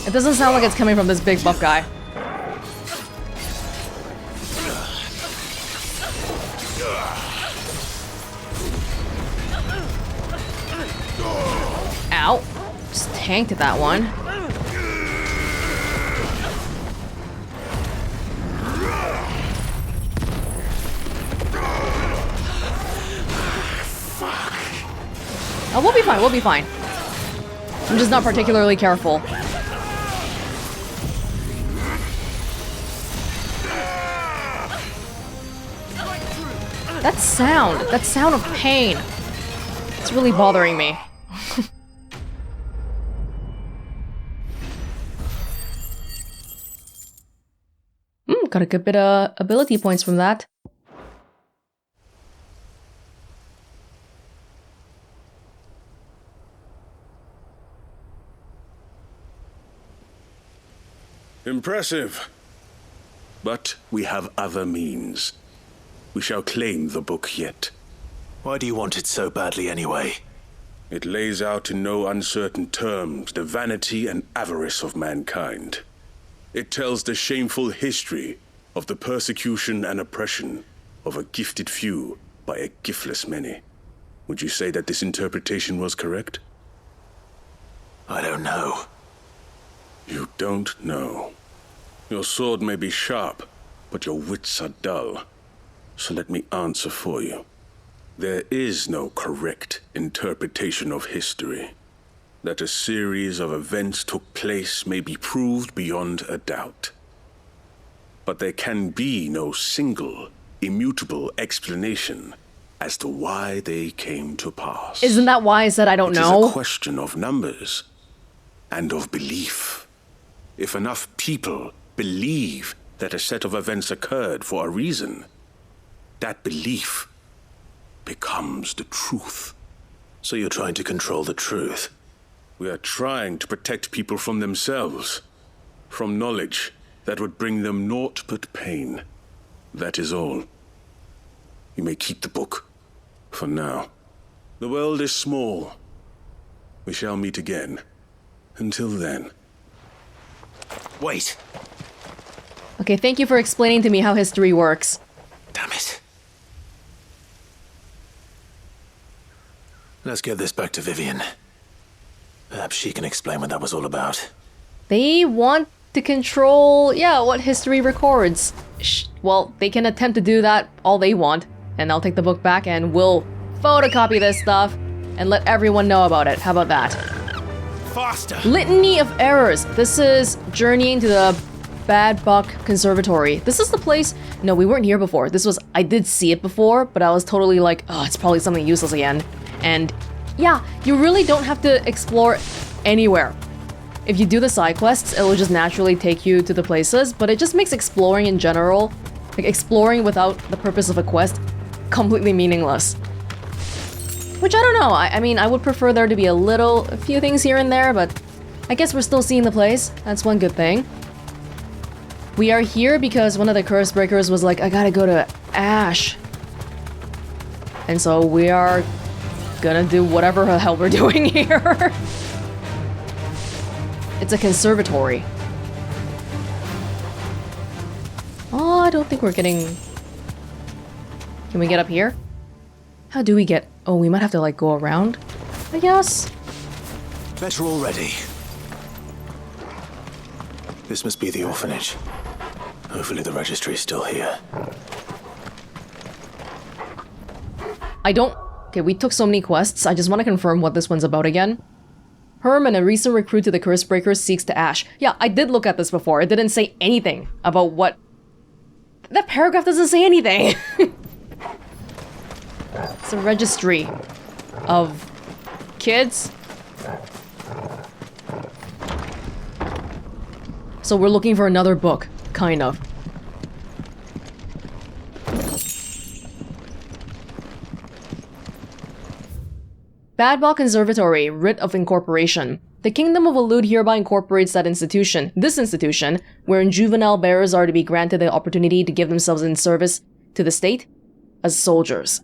It doesn't sound like it's coming from this big buff guy. Ow. Just tanked that one. Oh, we'll be fine, we'll be fine. I'm just not particularly careful. That sound of pain. It's really bothering me. Got a good bit of ability points from that. Impressive. But we have other means. We shall claim the book yet. Why do you want it so badly anyway? It lays out in no uncertain terms the vanity and avarice of mankind. It tells the shameful history of the persecution and oppression of a gifted few by a giftless many. Would you say that this interpretation was correct? I don't know. You don't know. Your sword may be sharp, but your wits are dull. So let me answer for you. There is no correct interpretation of history. that a series of events took place may be proved beyond a doubt. But there can be no single, immutable explanation as to why they came to pass. Isn't that why I said I don't know? It is a question of numbers and of belief. If enough people believe that a set of events occurred for a reason, that belief becomes the truth. So you're trying to control the truth? We are trying to protect people from themselves, from knowledge that would bring them naught but pain. That is all. You may keep the book, for now. The world is small. We shall meet again. Until then. Wait. Okay, thank you for explaining to me how history works. Damn it. Let's get this back to Vivian. Perhaps she can explain what that was all about. They want to control, what history records. Well, they can attempt to do that all they want, and I'll take the book back and we'll photocopy this stuff and let everyone know about it. How about that? Faster! Litany of Errors. This is journeying to the Badbach Conservatory. This is the place... No, we weren't here before. I did see it before, but I was totally like, oh, it's probably something useless again. And yeah, you really don't have to explore anywhere. If you do the side quests, it will just naturally take you to the places, but it just makes exploring in general, like exploring without the purpose of a quest, completely meaningless. Which I don't know, I mean, I would prefer there to be a few things here and there, but I guess we're still seeing the place. That's one good thing. We are here because one of the curse breakers was like, I gotta go to Ash. And so we are gonna do whatever the hell we're doing here. It's a conservatory. Oh, I don't think we're getting... Can we get up here? How do we get... Oh, we might have to, like, go around, I guess? Better already. This must be the orphanage. Hopefully the registry is still here. I don't... Okay, we took so many quests. I just want to confirm what this one's about again. Herman, a recent recruit to the Cursebreakers, seeks to Ash. Yeah, I did look at this before. It didn't say anything about what... That paragraph doesn't say anything! It's a registry of kids. So we're looking for another book, kind of. Badbach Conservatory, Writ of Incorporation. The Kingdom of Elude hereby incorporates this institution, wherein juvenile bearers are to be granted the opportunity to give themselves in service to the state as soldiers.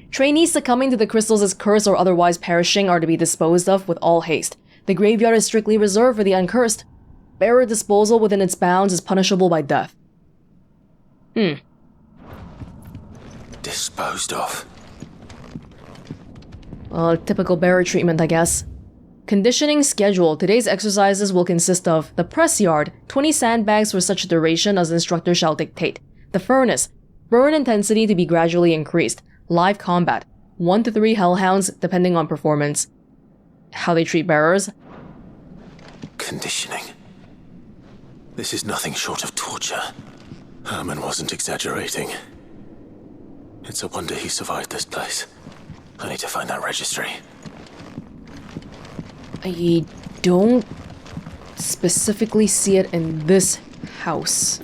Trainees succumbing to the crystals' curse or otherwise perishing are to be disposed of with all haste. The graveyard is strictly reserved for the uncursed. Bearer disposal within its bounds is punishable by death. Disposed of. Well, typical bearer treatment, I guess. Conditioning schedule. Today's exercises will consist of the press yard, 20 sandbags for such a duration as the instructor shall dictate. The furnace, burn intensity to be gradually increased. Live combat, 1 to 3 hellhounds depending on performance. How they treat bearers. Conditioning. This is nothing short of torture. Herman wasn't exaggerating. It's a wonder he survived this place. I need to find that registry. I don't specifically see it in this house.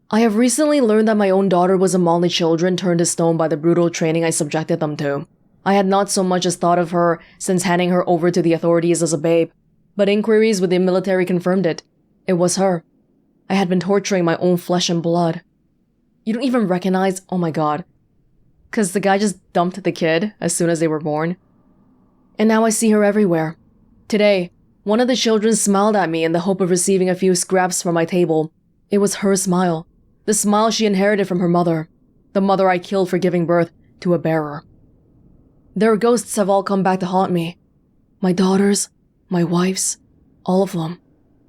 I have recently learned that my own daughter was among the children turned to stone by the brutal training I subjected them to. I had not so much as thought of her since handing her over to the authorities as a babe, but inquiries with the military confirmed it. It was her. I had been torturing my own flesh and blood. You don't even recognize... Oh my god. Because the guy just dumped the kid as soon as they were born. And now I see her everywhere. Today, one of the children smiled at me in the hope of receiving a few scraps from my table. It was her smile. The smile she inherited from her mother. The mother I killed for giving birth to a bearer. Their ghosts have all come back to haunt me. My daughters, my wives, all of them.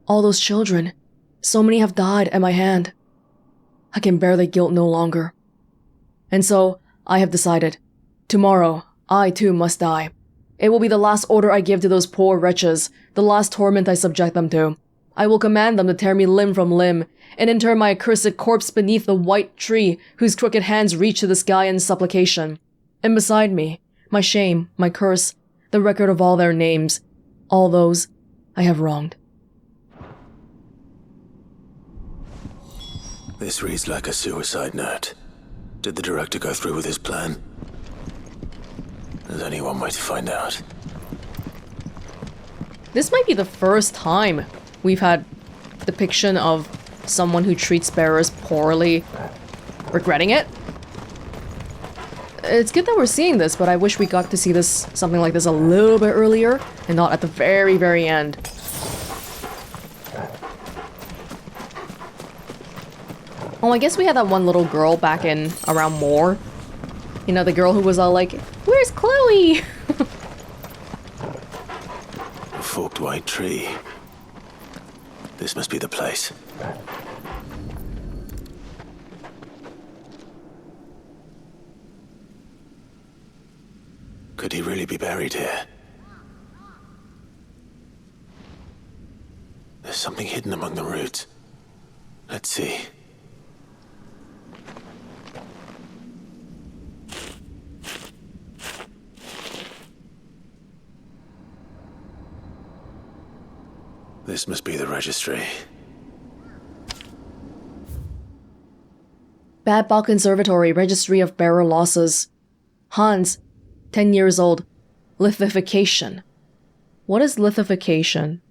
All those children. So many have died at my hand. I can bear the guilt no longer. And so, I have decided. Tomorrow, I too must die. It will be the last order I give to those poor wretches, the last torment I subject them to. I will command them to tear me limb from limb, and inter my accursed corpse beneath the white tree whose crooked hands reach to the sky in supplication. And beside me, my shame, my curse, the record of all their names, all those I have wronged. This reads like a suicide note. Did the director go through with his plan? There's only one way to find out. This might be the first time we've had depiction of someone who treats bearers poorly regretting it. It's good that we're seeing this, but I wish we got to see this, something like this, a little bit earlier and not at the very, very end. Oh, I guess we had that one little girl back in around Moore. You know, the girl who was all like, "Where's Chloe?" A forked white tree. This must be the place. Could he really be buried here? There's something hidden among the roots. Let's see. This must be the registry. Badbach Conservatory, Registry of Bearer Losses. Hans, 10 years old. Lithification. What is lithification?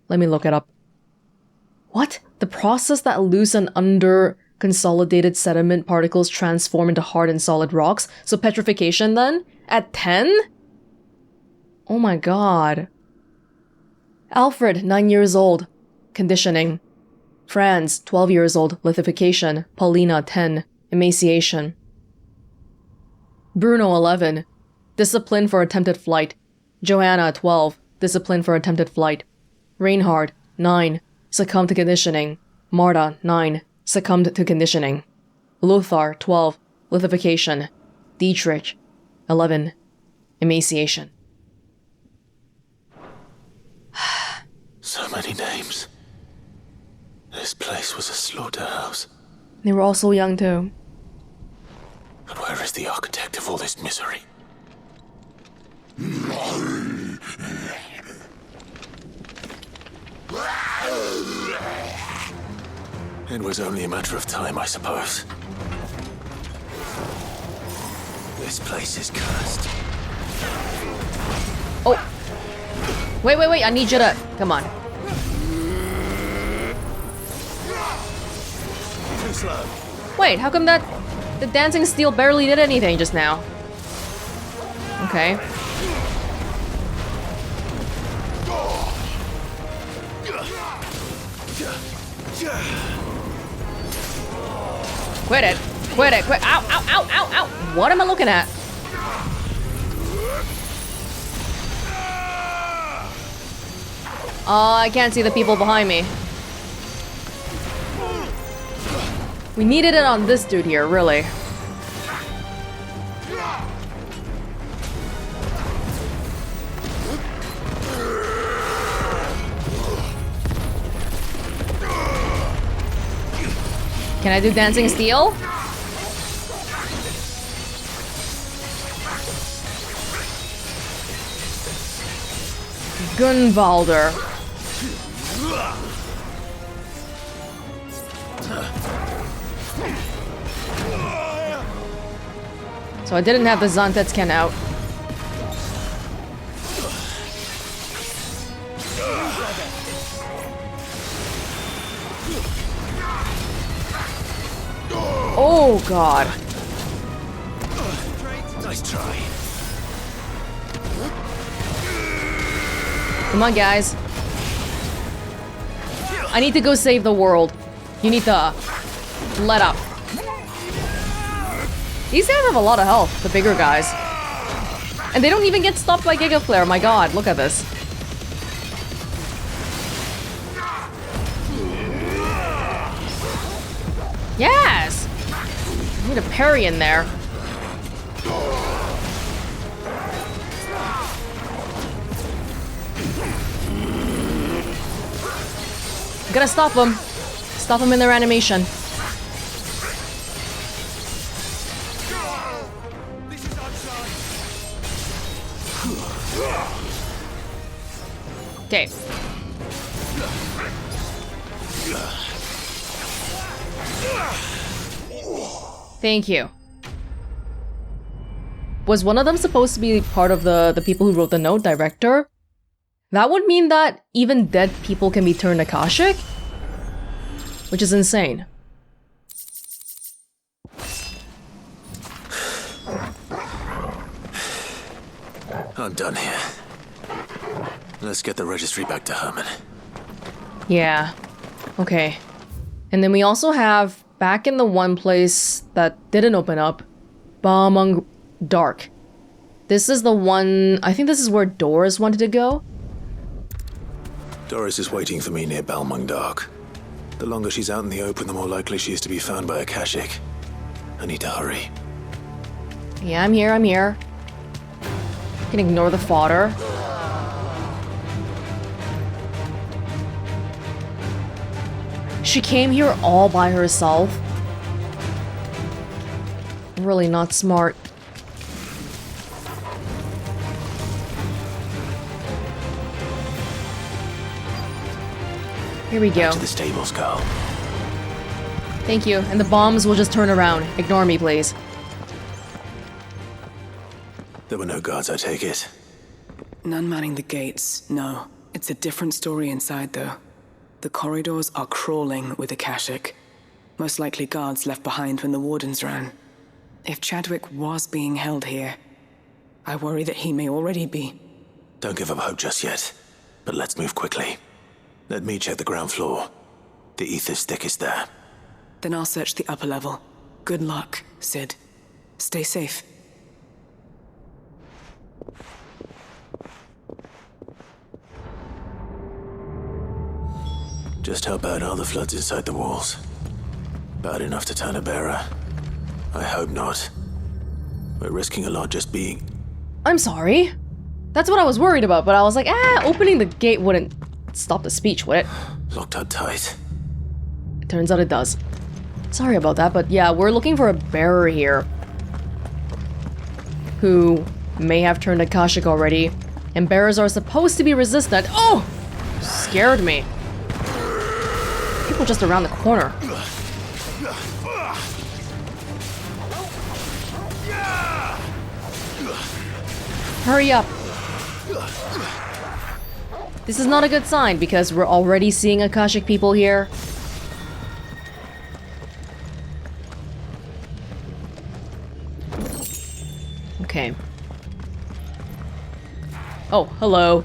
Let me look it up. What? The process that loose and under-consolidated sediment particles transform into hard and solid rocks? So petrification then? At 10? Oh my god. Alfred, 9 years old. Conditioning. Franz, 12 years old. Lithification. Paulina, 10. Emaciation. Bruno, 11. Discipline for attempted flight. Joanna, 12. Discipline for attempted flight. Reinhard, 9. Succumbed to conditioning. Marta, 9. Succumbed to conditioning. Lothar, 12. Lithification. Dietrich, 11. Emaciation. So many names. This place was a slaughterhouse. They were all so young too. But where is the architect of all this misery? It was only a matter of time, I suppose. This place is cursed. Oh! Wait, I need you to... Come on. Too slow. Wait, how come that... The dancing steel barely did anything just now? Okay. Quit it! Quit it! Quit! Ow! Ow! Ow! Ow! Ow! What am I looking at? Oh, I can't see the people behind me. We needed it on this dude here, really. Can I do dancing steel? Gunvalder. So I didn't have the Zontetsken out. Oh god. Nice try. Come on, guys. I need to go save the world. You need to let up. These guys have a lot of health, the bigger guys. And they don't even get stopped by Giga Flare. My god, look at this. Yes! I need a parry in there. Gotta stop them. Stop them in their animation. Okay. Thank you. Was one of them supposed to be part of the people who wrote the note, director? That would mean that even dead people can be turned Akashic? Which is insane. I'm done here. Let's get the registry back to Herman. Yeah. Okay. And then we also have, back in the one place that didn't open up, Balmandak. This is the one, I think this is where Doris wanted to go. Doris is waiting for me near Balmandak. The longer she's out in the open, the more likely she is to be found by Akashic. I need to hurry. Yeah, I'm here, I'm here. You can ignore the fodder. She came here all by herself. Really not smart. Here we go. Back to the stables, girl. Thank you. And the bombs will just turn around. Ignore me, please. There were no guards, I take it. None manning the gates, no. It's a different story inside, though. The corridors are crawling with Akashic. Most likely guards left behind when the wardens ran. If Chadwick was being held here, I worry that he may already be. Don't give up hope just yet, but let's move quickly. Let me check the ground floor. The ether stick is there. Then I'll search the upper level. Good luck, Sid. Stay safe. Just how bad are the floods inside the walls? Bad enough to turn a bearer? I hope not. We're risking a lot just being... I'm sorry. That's what I was worried about, but I was like, opening the gate wouldn't stop the speech, would it? Locked up tight. It turns out it does. Sorry about that, but yeah, we're looking for a bearer here. Who may have turned Akashic already. And bearers are supposed to be resistant. Oh! Scared me. People just around the corner. Hurry up. This is not a good sign because we're already seeing Akashic people here. Okay. Oh, hello.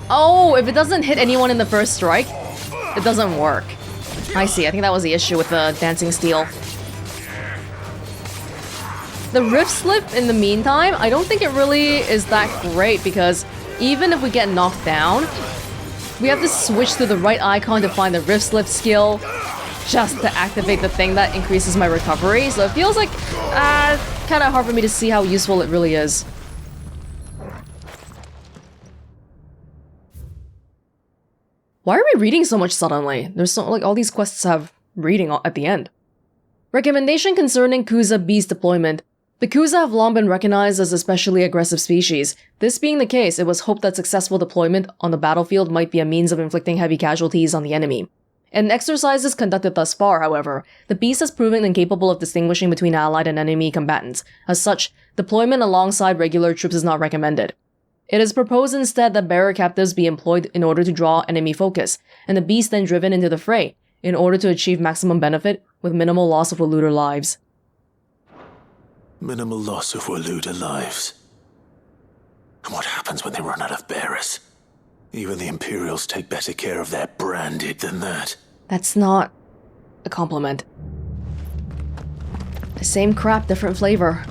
Oh, if it doesn't hit anyone in the first strike, it doesn't work. I see, I think that was the issue with the dancing steel. The rift slip, in the meantime, I don't think it really is that great because even if we get knocked down, we have to switch to the right icon to find the rift slip skill just to activate the thing that increases my recovery, so it feels like kind of hard for me to see how useful it really is. Why are we reading so much suddenly? There's so, like, all these quests have reading at the end. Recommendation concerning Kuza beast deployment. The Kuza have long been recognized as a especially aggressive species. This being the case, it was hoped that successful deployment on the battlefield might be a means of inflicting heavy casualties on the enemy. In exercises conducted thus far, however, the beast has proven incapable of distinguishing between allied and enemy combatants. As such, deployment alongside regular troops is not recommended. It is proposed instead that bearer captives be employed in order to draw enemy focus, and the beast then driven into the fray, in order to achieve maximum benefit with minimal loss of Waluda lives. Minimal loss of Waluda lives. And what happens when they run out of bearers? Even the Imperials take better care of their branded than that. That's not a compliment. The same crap, different flavor.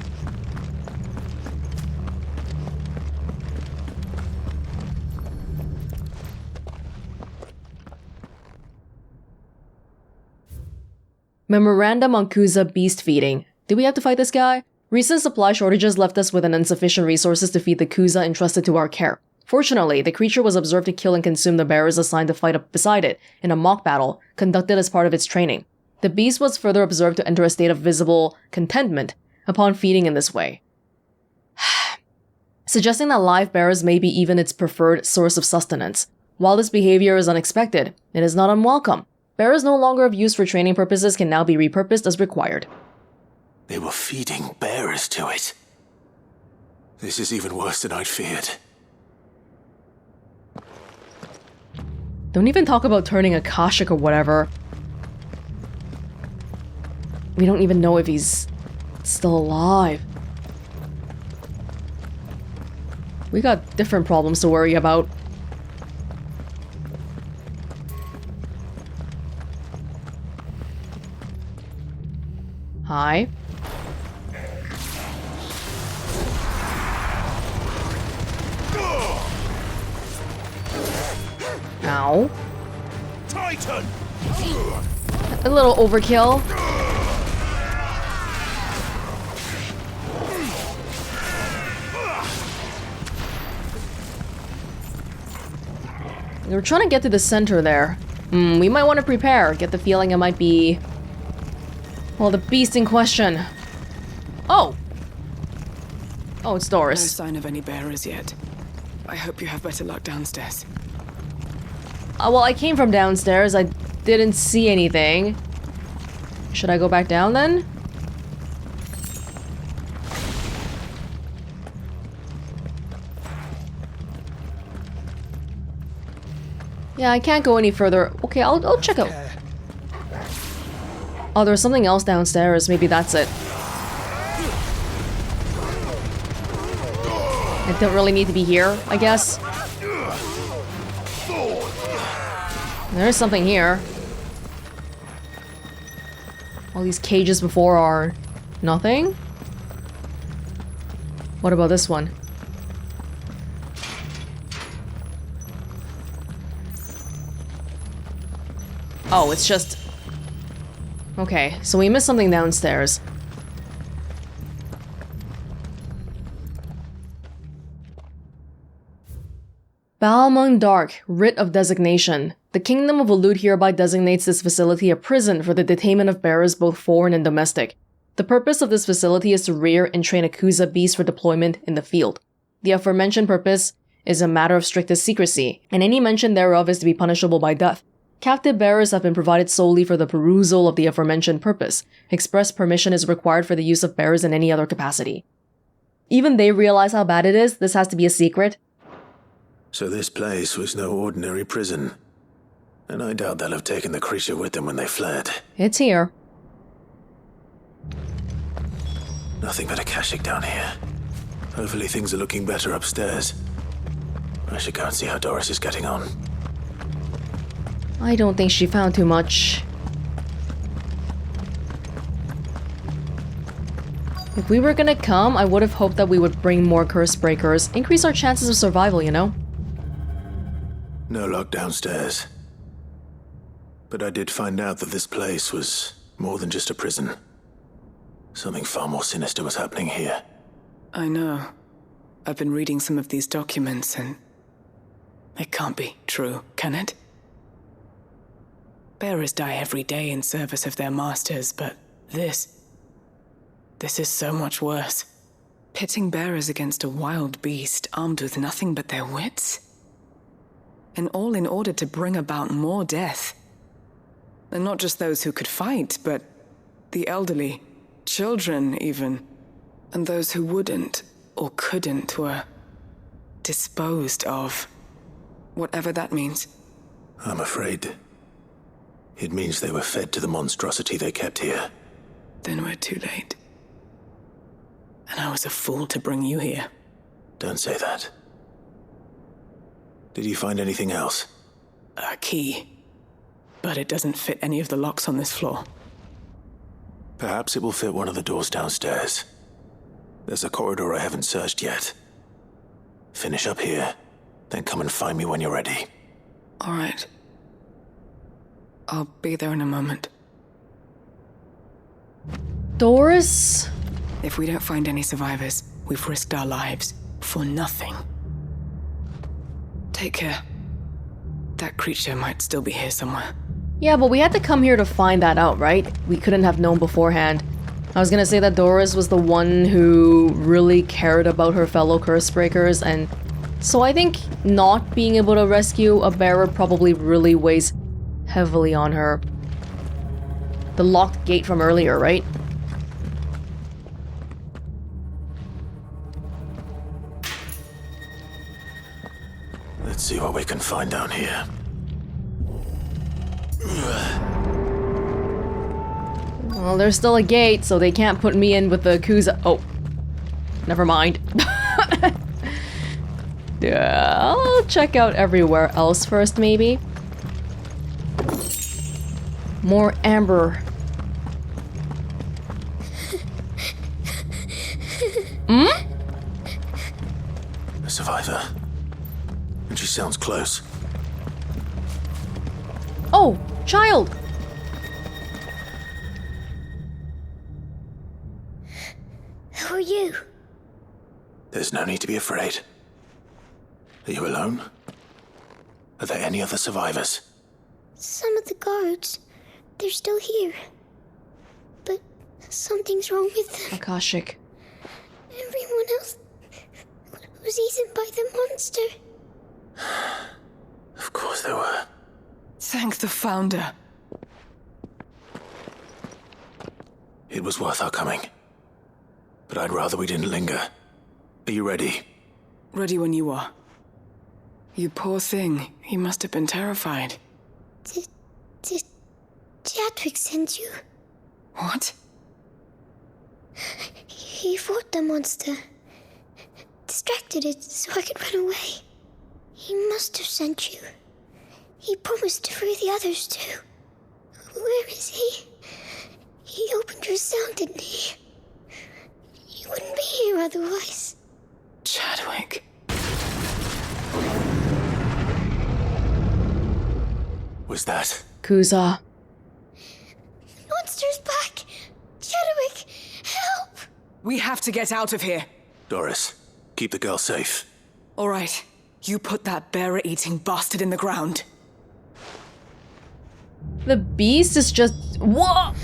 Memorandum on Kuza beast feeding. Do we have to fight this guy? Recent supply shortages left us with insufficient resources to feed the Kuza entrusted to our care. Fortunately, the creature was observed to kill and consume the bearers assigned to fight up beside it in a mock battle conducted as part of its training. The beast was further observed to enter a state of visible contentment upon feeding in this way, suggesting that live bearers may be even its preferred source of sustenance. While this behavior is unexpected, it is not unwelcome. Bearers no longer of use for training purposes can now be repurposed as required. They were feeding bearers to it. This is even worse than I'd feared. Don't even talk about turning Akashic or whatever. We don't even know if he's still alive. We got different problems to worry about. Hi. Ow. Titan! A little overkill. We're trying to get to the center there. We might want to prepare. Get the feeling it might be... well, the beast in question. Oh! Oh, it's Doris. No sign of any bearers yet. I hope you have better luck downstairs. Well, I came from downstairs. I didn't see anything. Should I go back down then? Yeah, I can't go any further. Okay, I'll check out. Oh, there's something else downstairs. Maybe that's it. I don't really need to be here, I guess. There's something here. All these cages before are nothing? What about this one? Oh, it's just... okay, so we missed something downstairs. Balmandak, Writ of Designation. The Kingdom of Elud hereby designates this facility a prison for the detainment of bearers both foreign and domestic. The purpose of this facility is to rear and train Akuza beasts for deployment in the field. The aforementioned purpose is a matter of strictest secrecy, and any mention thereof is to be punishable by death. Captive bearers have been provided solely for the perusal of the aforementioned purpose. Express permission is required for the use of bearers in any other capacity. Even they realize how bad it is. This has to be a secret. So this place was no ordinary prison. And I doubt they'll have taken the creature with them when they fled. It's here. Nothing but Akashic down here. Hopefully things are looking better upstairs. I should go and see how Doris is getting on. I don't think she found too much. If we were gonna come, I would have hoped that we would bring more curse breakers. Increase our chances of survival, you know? No luck downstairs. But I did find out that this place was more than just a prison. Something far more sinister was happening here. I know. I've been reading some of these documents and... it can't be true, can it? Bearers die every day in service of their masters, but this is so much worse. Pitting bearers against a wild beast armed with nothing but their wits? And all in order to bring about more death. And not just those who could fight, but the elderly, children even. And those who wouldn't or couldn't were disposed of. Whatever that means. I'm afraid it means they were fed to the monstrosity they kept here. Then we're too late. And I was a fool to bring you here. Don't say that. Did you find anything else? A key. But it doesn't fit any of the locks on this floor. Perhaps it will fit one of the doors downstairs. There's a corridor I haven't searched yet. Finish up here, then come and find me when you're ready. All right. I'll be there in a moment. Doris? If we don't find any survivors, we've risked our lives for nothing. Take care. That creature might still be here somewhere. Yeah, but we had to come here to find that out, right? We couldn't have known beforehand. I was gonna say that Doris was the one who really cared about her fellow Cursebreakers, and so I think not being able to rescue a bearer probably really weighs heavily on her. The locked gate from earlier, right? Let's see what we can find down here. Well, there's still a gate, so they can't put me in with the Kuza. Oh, never mind. Yeah, I'll check out everywhere else first, maybe. More amber. A survivor. And she sounds close. Oh, child! Who are you? There's no need to be afraid. Are you alone? Are there any other survivors? Some of the guards. They're still here. But something's wrong with them. Akashic. Everyone else was eaten by the monster. Of course there were. Thank the Founder. It was worth our coming. But I'd rather we didn't linger. Are you ready? Ready when you are. You poor thing. He must have been terrified. Did Chadwick send you? What? He fought the monster. Distracted it so I could run away. He must have sent you. He promised to free the others too. Where is he? He opened your cell, didn't he? He wouldn't be here otherwise. Chadwick. Was that? Kuza. Monster's back! Chadwick, help! We have to get out of here. Doris, keep the girl safe. All right. You put that bearer-eating bastard in the ground. The beast is just... What?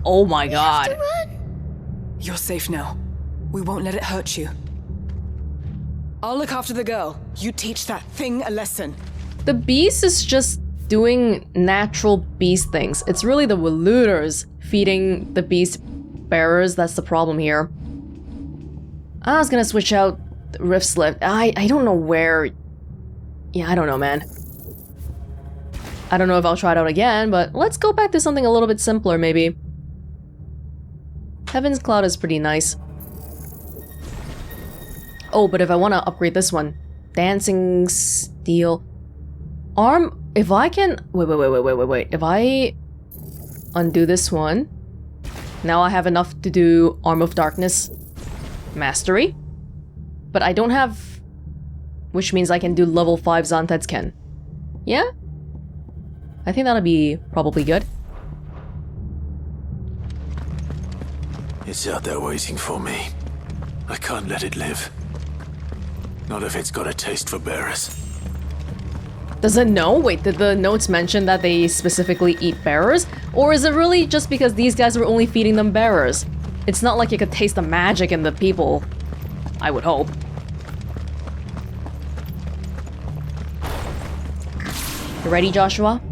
Oh my god. You're safe now. We won't let it hurt you. I'll look after the girl. You teach that thing a lesson. The beast is just doing natural beast things. It's really the Weluters feeding the beast bearers that's the problem here. I was gonna switch out Rift Slit. I don't know where... Yeah, I don't know, man. I don't know if I'll try it out again, but let's go back to something a little bit simpler, maybe. Heaven's Cloud is pretty nice. Oh, but if I want to upgrade this one. Dancing Steel. Arm... If I can... Wait. If I undo this one, now I have enough to do Arm of Darkness Mastery. But I don't have... Which means I can do level 5 Zantetsuken. Yeah? I think that'll be probably good. It's out there waiting for me. I can't let it live. Not if it's got a taste for bearers. Does it know? Wait, did the notes mention that they specifically eat bearers? Or is it really just because these guys were only feeding them bearers? It's not like you could taste the magic in the people. I would hope. You ready, Joshua?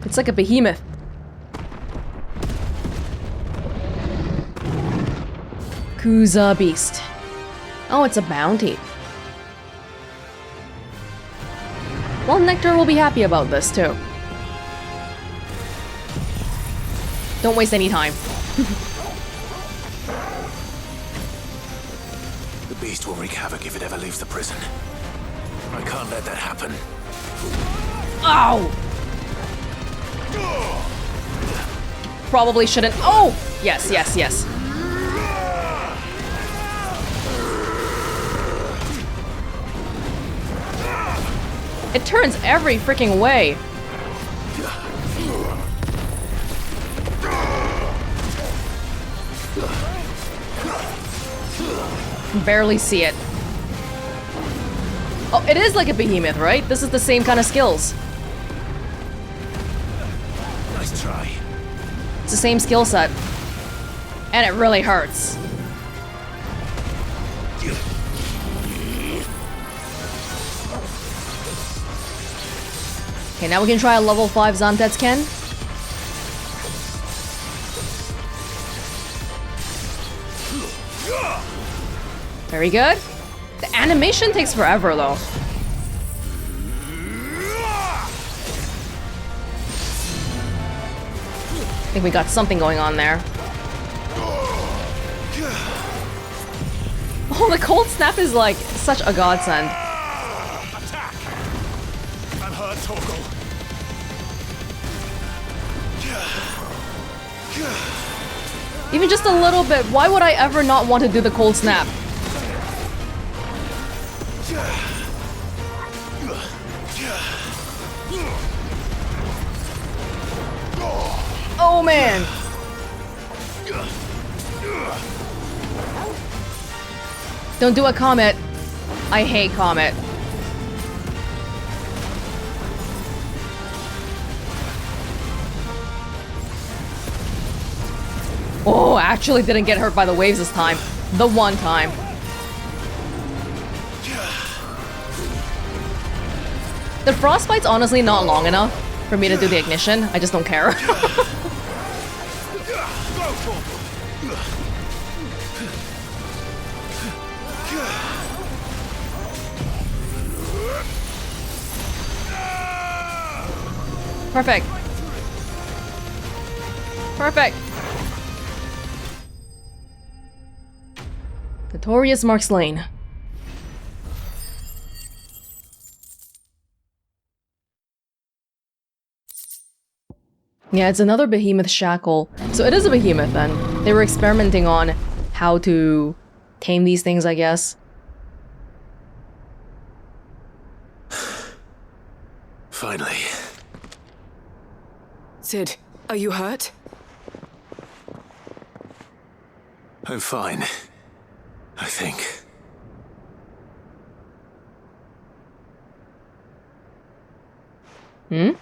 It's like a behemoth. Kuza Beast. Oh, it's a bounty. Well, Nectar will be happy about this, too. Don't waste any time. The beast will wreak havoc if it ever leaves the prison. I can't let that happen. Ow! Probably shouldn't. Oh! Yes. It turns every freaking way. can barely see it. Oh, it is like a behemoth, right? This is the same kind of skills. Nice try. It's the same skill set. And it really hurts. Okay, now we can try a level 5 Zantetsuken. Very good. The animation takes forever, though. I think we got something going on there. Oh, the cold snap is like such a godsend. Attack! I'm hurt, Torgal. Even just a little bit. Why would I ever not want to do the cold snap? Oh man! Don't do a comet. I hate comet. Oh, actually didn't get hurt by the waves this time. The one time. The frostbite's honestly not long enough for me to do the ignition. I just don't care. Perfect. Perfect. Notorious Mark Slain. Yeah, it's another behemoth shackle. So it is a behemoth then. They were experimenting on how to tame these things, I guess. Finally. Sid, are you hurt? I'm fine. I think. Hmm?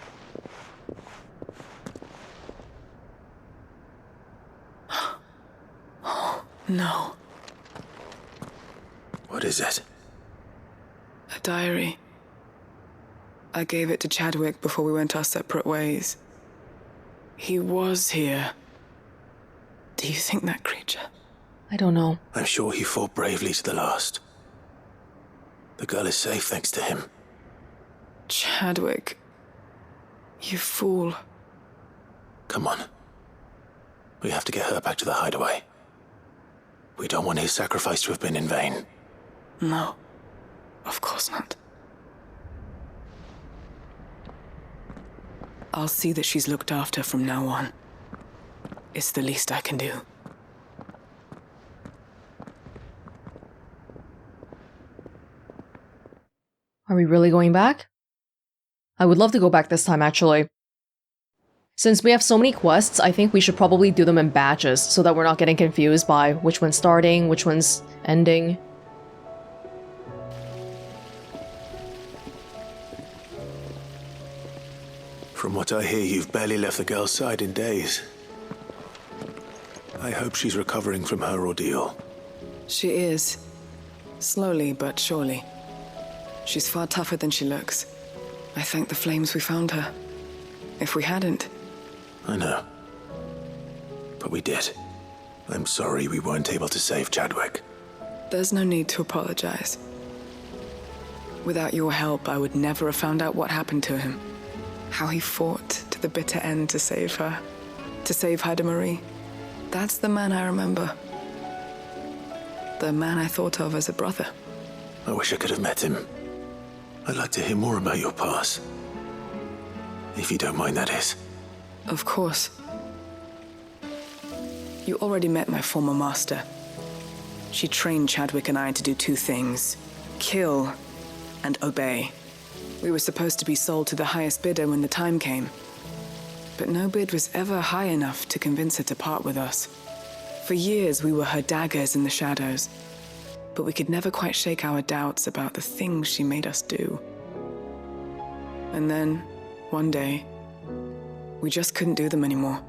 No. What is it? A diary. I gave it to Chadwick before we went our separate ways. He was here. Do you think that creature? I don't know. I'm sure he fought bravely to the last. The girl is safe thanks to him. Chadwick. You fool. Come on. We have to get her back to the hideaway. We don't want his sacrifice to have been in vain. No. Of course not. I'll see that she's looked after from now on. It's the least I can do. Are we really going back? I would love to go back this time, actually. Since we have so many quests, I think we should probably do them in batches so that we're not getting confused by which one's starting, which one's ending. From what I hear, you've barely left the girl's side in days. I hope she's recovering from her ordeal. She is. Slowly but surely. She's far tougher than she looks. I thank the flames we found her. If we hadn't... I know. But we did. I'm sorry we weren't able to save Chadwick. There's no need to apologize. Without your help, I would never have found out what happened to him. How he fought to the bitter end to save her. To save Haida Marie. That's the man I remember. The man I thought of as a brother. I wish I could have met him. I'd like to hear more about your past. If you don't mind, that is. Of course. You already met my former master. She trained Chadwick and I to do two things. Kill and obey. We were supposed to be sold to the highest bidder when the time came. But no bid was ever high enough to convince her to part with us. For years, we were her daggers in the shadows. but we could never quite shake our doubts about the things she made us do. And then, one day, we just couldn't do them anymore.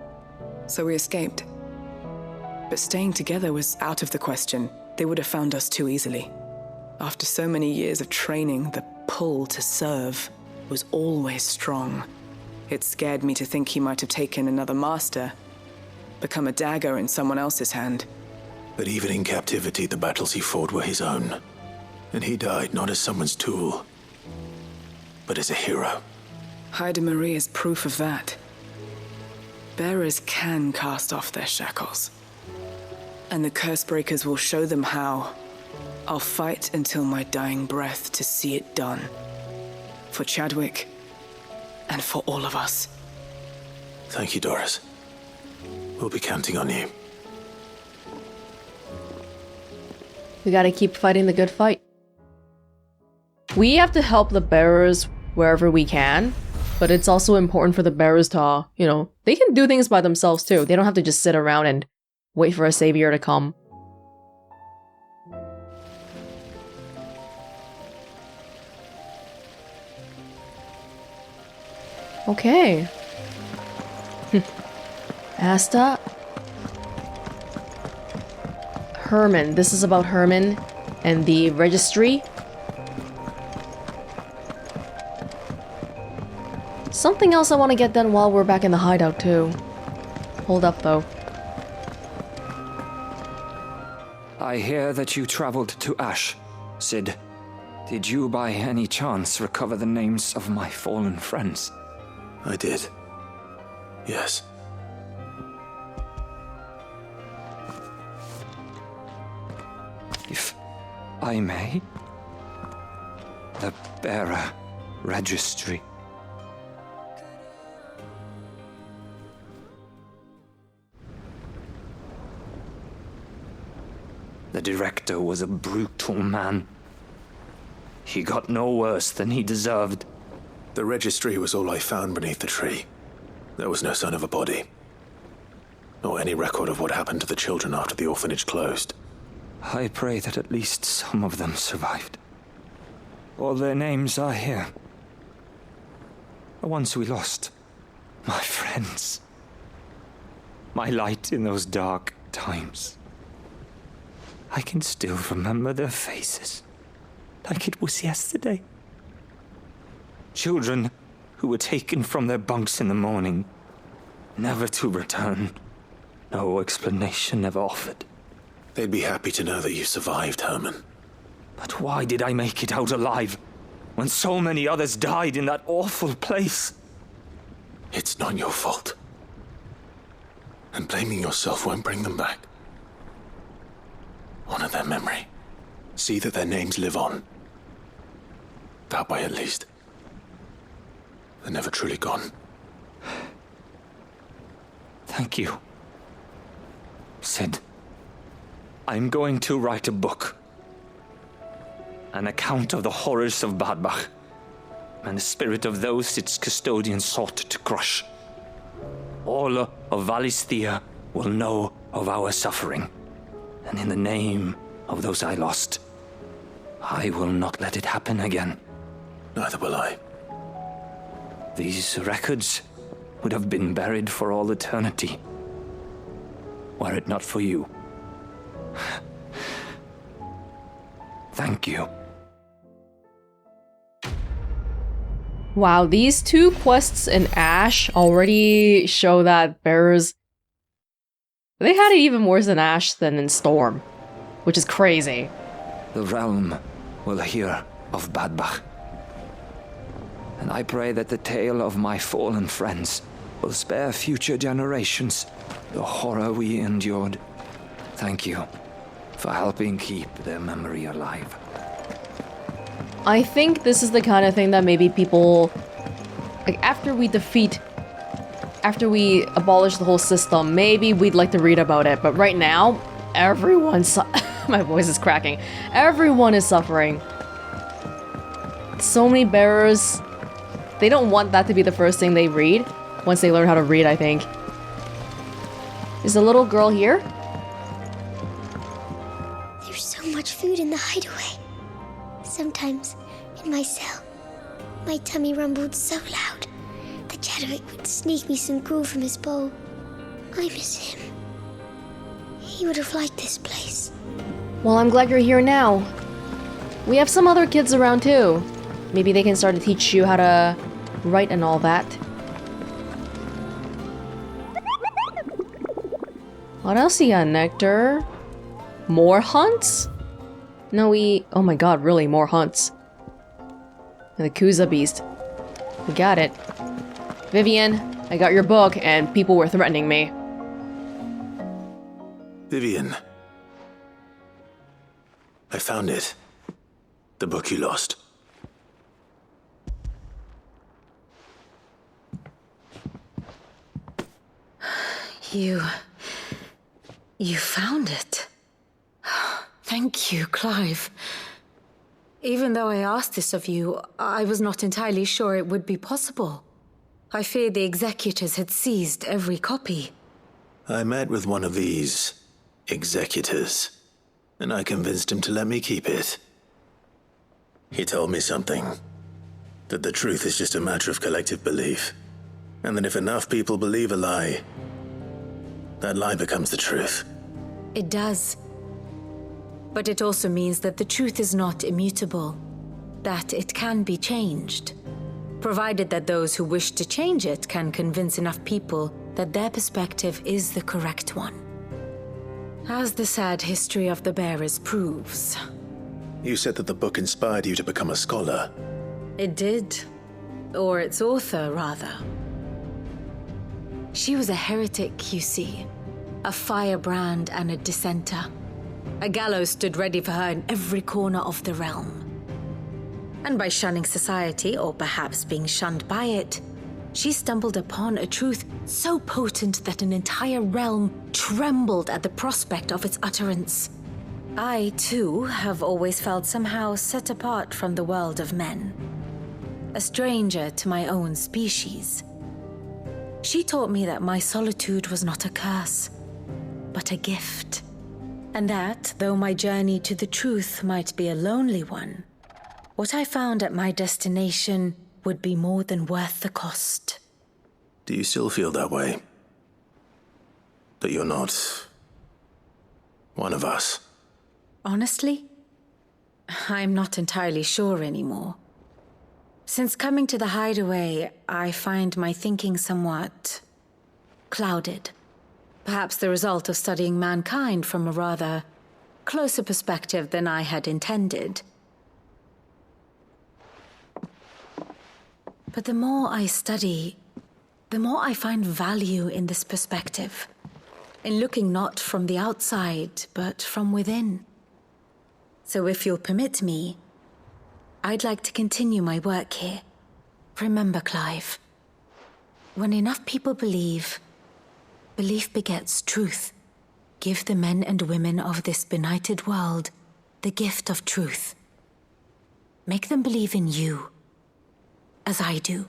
So we escaped. But staying together was out of the question. They would have found us too easily. After so many years of training, the pull to serve was always strong. It scared me to think he might have taken another master, become a dagger in someone else's hand. But even in captivity, the battles he fought were his own. And he died not as someone's tool, but as a hero. Haida Marie is proof of that. Bearers can cast off their shackles. And the Cursebreakers will show them how. I'll fight until my dying breath to see it done. For Chadwick, and for all of us. Thank you, Doris. We'll be counting on you. We gotta keep fighting the good fight. We have to help the bearers wherever we can, but it's also important for the bearers to, you know, they can do things by themselves too. They don't have to just sit around and wait for a savior to come. Okay. Asta. Herman. This is about Herman and the registry. Something else I want to get done while we're back in the hideout too. Hold up though. I hear that you traveled to Ash, Sid. Did you by any chance recover the names of my fallen friends? I did. Yes. If I may. The bearer registry. The director was a brutal man. He got no worse than he deserved. The registry was all I found beneath the tree. There was no sign of a body. Or any record of what happened to the children after the orphanage closed. I pray that at least some of them survived. All their names are here. The ones we lost. My friends. My light in those dark times. I can still remember their faces. Like it was yesterday. Children who were taken from their bunks in the morning, never to return. No explanation ever offered. They'd be happy to know that you survived, Herman. But why did I make it out alive, when so many others died in that awful place? It's not your fault. And blaming yourself won't bring them back. Honor their memory. See that their names live on. That way, at least. They're never truly gone. Thank you. Sid, I'm going to write a book. An account of the horrors of Badbach, and the spirit of those its custodians sought to crush. All of Valisthea will know of our suffering, and in the name of those I lost, I will not let it happen again. Neither will I. These records would have been buried for all eternity, were it not for you. Thank you. Wow, these two quests in Ash already show that bearers... They had it even worse in Ash than in Storm, which is crazy. The realm will hear of Badbach. And I pray that the tale of my fallen friends will spare future generations the horror we endured. Thank you for helping keep their memory alive. I think this is the kind of thing that maybe people... Like, after we abolish the whole system, maybe we'd like to read about it. But right now, everyone's... My voice is cracking. Everyone is suffering. So many bearers... They don't want that to be the first thing they read. Once they learn how to read, I think. Is the little girl here? There's so much food in the hideaway. Sometimes, in my cell, my tummy rumbled so loud that Chadwick would sneak me some gruel from his bowl. I miss him. He would have liked this place. Well, I'm glad you're here now. We have some other kids around too. Maybe they can start to teach you how to write and all that. What else you got, Nectar? More hunts? No, oh my god, really, more hunts. The Kuza beast. We got it. Vivian, I got your book and people were threatening me. Vivian. I found it. The book you lost. You found it. Thank you, Clive. Even though I asked this of you, I was not entirely sure it would be possible. I feared the executors had seized every copy. I met with one of these executors, and I convinced him to let me keep it. He told me something. That the truth is just a matter of collective belief. And that if enough people believe a lie, that lie becomes the truth. It does. But it also means that the truth is not immutable. That it can be changed. Provided that those who wish to change it can convince enough people that their perspective is the correct one. As the sad history of the bearers proves. You said that the book inspired you to become a scholar. It did. Or its author, rather. She was a heretic, you see. A firebrand and a dissenter. A gallows stood ready for her in every corner of the realm. And by shunning society, or perhaps being shunned by it, she stumbled upon a truth so potent that an entire realm trembled at the prospect of its utterance. I, too, have always felt somehow set apart from the world of men. A stranger to my own species. She taught me that my solitude was not a curse, but a gift. And that, though my journey to the truth might be a lonely one, what I found at my destination would be more than worth the cost. Do you still feel that way? That you're not one of us? Honestly, I'm not entirely sure anymore. Since coming to the hideaway, I find my thinking somewhat clouded. Perhaps the result of studying mankind from a rather closer perspective than I had intended. But the more I study, the more I find value in this perspective. In looking not from the outside, but from within. So if you'll permit me, I'd like to continue my work here. Remember, Clive, when enough people believe, belief begets truth. Give the men and women of this benighted world the gift of truth. Make them believe in you, as I do.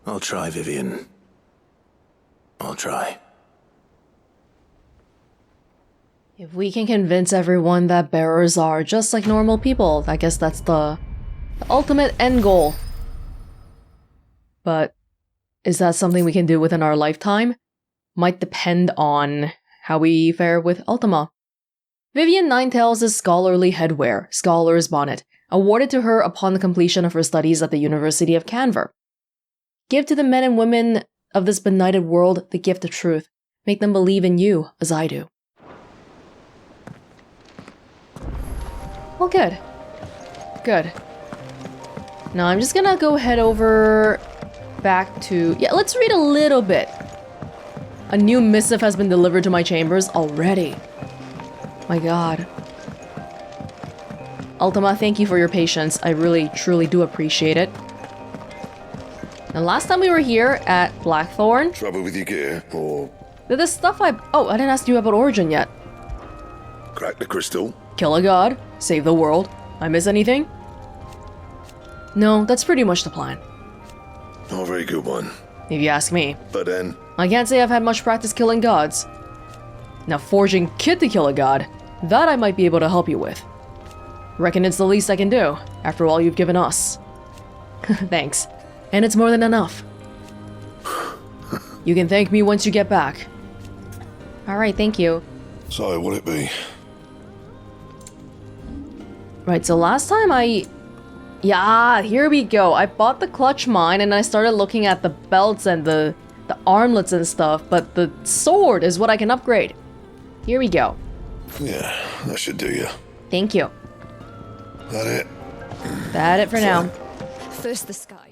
I'll try, Vivian. I'll try. If we can convince everyone that bearers are just like normal people, I guess that's the ultimate end goal. But is that something we can do within our lifetime? Might depend on how we fare with Ultima. Vivian Ninetails' scholarly headwear, Scholar's Bonnet, awarded to her upon the completion of her studies at the University of Canver. Give to the men and women of this benighted world the gift of truth. Make them believe in you, as I do. Well, good. Good. Now I'm just gonna go head over back to... Yeah, let's read a little bit. A new missive has been delivered to my chambers already. My god. Ultima, thank you for your patience. I really, truly do appreciate it. And last time we were here at Blackthorn... Trouble with your gear, or... Did the stuff Oh, I didn't ask you about Origin yet. Crack the crystal? Kill a god? Save the world? I miss anything? No, that's pretty much the plan. Not a very good one. If you ask me. But then... I can't say I've had much practice killing gods. Now forging kit to kill a god. That I might be able to help you with. Reckon it's the least I can do, after all you've given us. Thanks. And it's more than enough. You can thank me once you get back. Alright, thank you. So, what'd it be? Right, so last time Yeah, here we go. I bought the clutch mine and I started looking at the belts and the armlets and stuff, but the sword is what I can upgrade. Here we go. Yeah, that should do you. Thank you. That it? That it for now. First the sky.